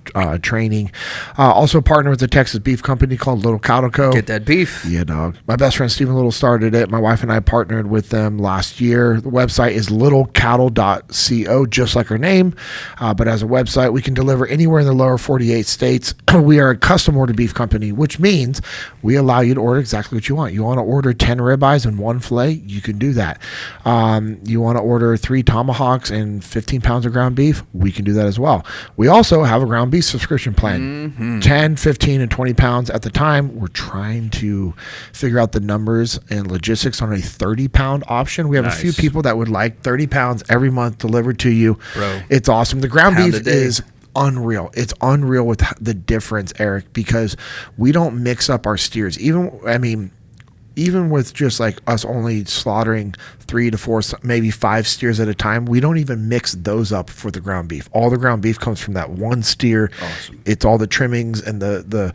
training. Also partner with the Texas beef company called Little Cattle Co. Get that beef. Yeah, dog. My best friend Stephen Little started it. My wife and I partnered with them last year. The website is littlecattle.co, just like our name. But as a website, we can deliver anywhere in the lower 48 states. We are a custom order beef company, which means we allow you to order exactly what you want. You want to order 10 ribeyes and 1 filet, you can do that. You want to order 3 tomahawks and 15 pounds of ground beef, we can do that as well. We also have a ground beef subscription plan. 10, 15, and 20 pounds. At the time, we're trying to figure out the numbers and logistics on a 30-pound option. We have a few people that would like 30 pounds every month delivered to you. Bro, it's awesome. The ground beef is unreal. It's unreal with the difference, Eric, because we don't mix up our steers. Even with just like us only slaughtering 3 to 4, maybe 5 steers at a time, we don't even mix those up for the ground beef. All the ground beef comes from that one steer. Awesome. It's all the trimmings and the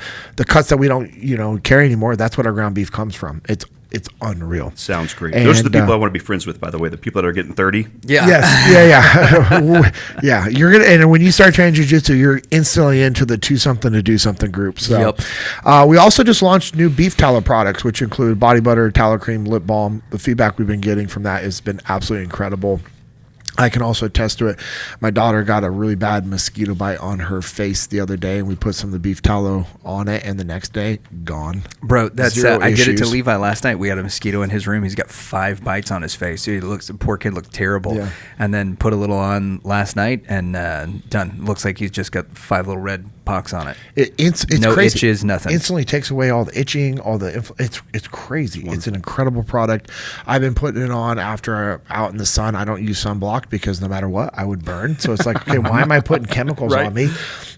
cuts that we don't carry anymore. That's what our ground beef comes from. It's unreal. Sounds great. Those are the people I want to be friends with, by the way, the people that are getting 30. Yeah. Yes. Yeah. Yeah. You're going to, and when you start training jiu-jitsu, you're instantly into the to something to do something group. So we also just launched new beef tallow products, which include body butter, tallow cream, lip balm. The feedback we've been getting from that has been absolutely incredible. I can also attest to it. My daughter got a really bad mosquito bite on her face the other day, and we put some of the beef tallow on it, and the next day, gone. Bro, that's I did it to Levi last night. We had a mosquito in his room. He's got 5 bites on his face. The poor kid looked terrible. Yeah. And then put a little on last night, and done. Looks like he's just got 5 little red pox on it. It's no crazy. Itches, nothing. Instantly takes away all the itching, all the it's crazy. Wonderful. It's an incredible product. I've been putting it on after out in the sun. I don't use sunblock because no matter what, I would burn. So it's like, okay, why am I putting chemicals on me?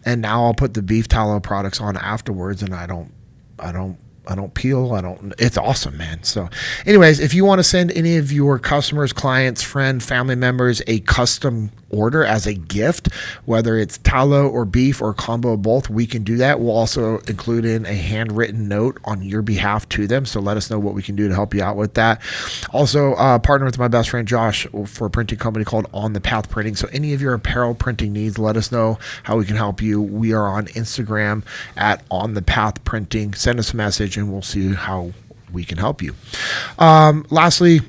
And now I'll put the beef tallow products on afterwards, and I don't peel. It's awesome, man. So anyways, if you want to send any of your customers, clients, friends, family members a custom order as a gift, whether it's tallow or beef or a combo of both, we can do that. We'll also include in a handwritten note on your behalf to them. So let us know what we can do to help you out with that. Also, partner with my best friend Josh for a printing company called On the Path Printing. So any of your apparel printing needs, let us know how we can help you. We are on Instagram at On the Path Printing. Send us a message and we'll see how we can help you. Lastly,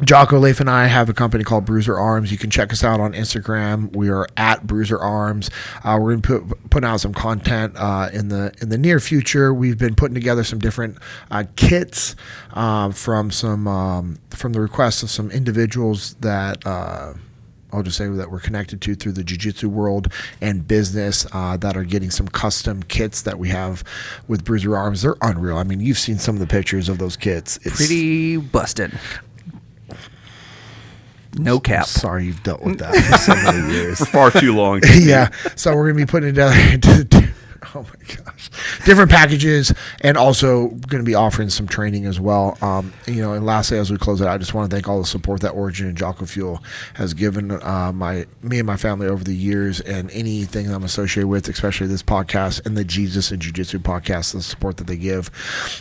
Jocko, Leif, and I have a company called Bruiser Arms. You can check us out on Instagram. We are at Bruiser Arms. We're going to put out some content in the near future. We've been putting together some different kits from the requests of some individuals that I'll just say that we're connected to through the jiu-jitsu world and business that are getting some custom kits that we have with Bruiser Arms. They're unreal. I mean, you've seen some of the pictures of those kits. It's pretty busted. No cap. Sorry you've dealt with that for so many years. For far too long. Yeah. So we're going to be putting it together. Oh my gosh. Different packages, and also going to be offering some training as well. And lastly, as we close it out, I just want to thank all the support that Origin and Jocko Fuel has given me and my family over the years, and anything I'm associated with, especially this podcast and the Jesus and Jiu-Jitsu podcast, the support that they give.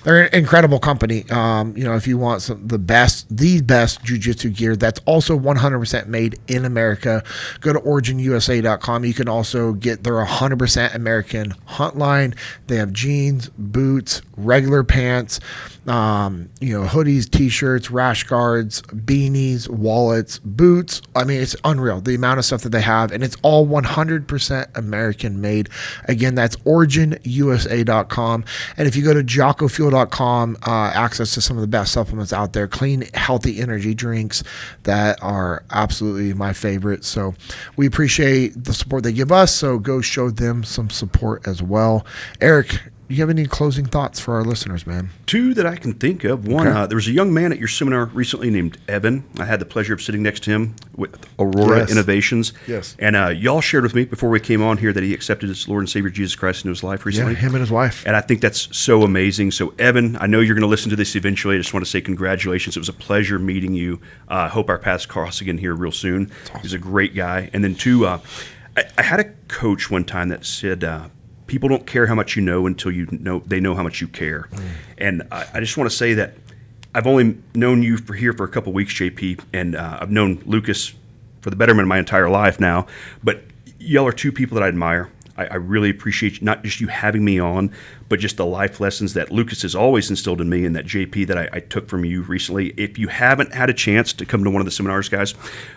They're an incredible company. If you want the best Jiu-Jitsu gear that's also 100% made in America, go to originusa.com. You can also get their 100% American hunt line. They have jeans, boots, regular pants, hoodies, t-shirts, rash guards, beanies, wallets, boots. I mean, it's unreal, the amount of stuff that they have, and it's all 100% American made. Again, that's originusa.com. And if you go to jockofuel.com, access to some of the best supplements out there, clean, healthy energy drinks that are absolutely my favorite. So we appreciate the support they give us, so go show them some support as well. Eric, do you have any closing thoughts for our listeners, man? 2 that I can think of. One, there was a young man at your seminar recently named Evan. I had the pleasure of sitting next to him with Aurora Innovations. Yes. And y'all shared with me before we came on here that he accepted his Lord and Savior Jesus Christ into his life recently. Yeah, him and his wife. And I think that's so amazing. So, Evan, I know you're going to listen to this eventually. I just want to say congratulations. It was a pleasure meeting you. I hope our paths cross again here real soon. Awesome. He's a great guy. And then 2, I had a coach one time that said, people don't care how much you know until they know how much you care. And I just want to say that I've only known you for a couple weeks, JP, and I've known Lucas for the betterment of my entire life now. But y'all are two people that I admire. I really appreciate not just you having me on, but just the life lessons that Lucas has always instilled in me, and that JP that I took from you recently. If you haven't had a chance to come to one of the seminars, guys,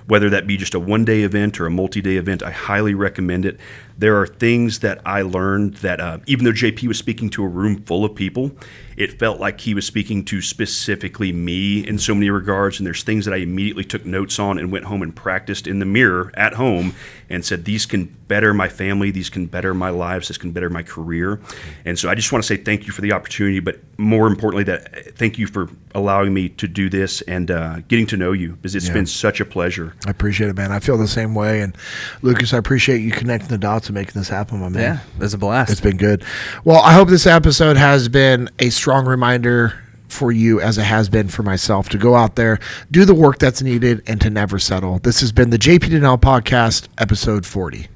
whether that be just a one-day event or a multi-day event, I highly recommend it. There are things that I learned that even though JP was speaking to a room full of people, it felt like he was speaking to specifically me in so many regards. And there's things that I immediately took notes on and went home and practiced in the mirror at home and said, these can better my family, these can better my lives, this can better my career. And so I just want to say thank you for the opportunity, but more importantly, that thank you for allowing me to do this and getting to know you, because it's been such a pleasure. I appreciate it, man. I feel the same way. And Lucas, I appreciate you connecting the dots and making this happen, my man. Yeah, it was a blast. It's been good. Well, I hope this episode has been a strong reminder for you, as it has been for myself, to go out there, do the work that's needed, and to never settle. This has been the JP Dinnell Podcast, episode 40.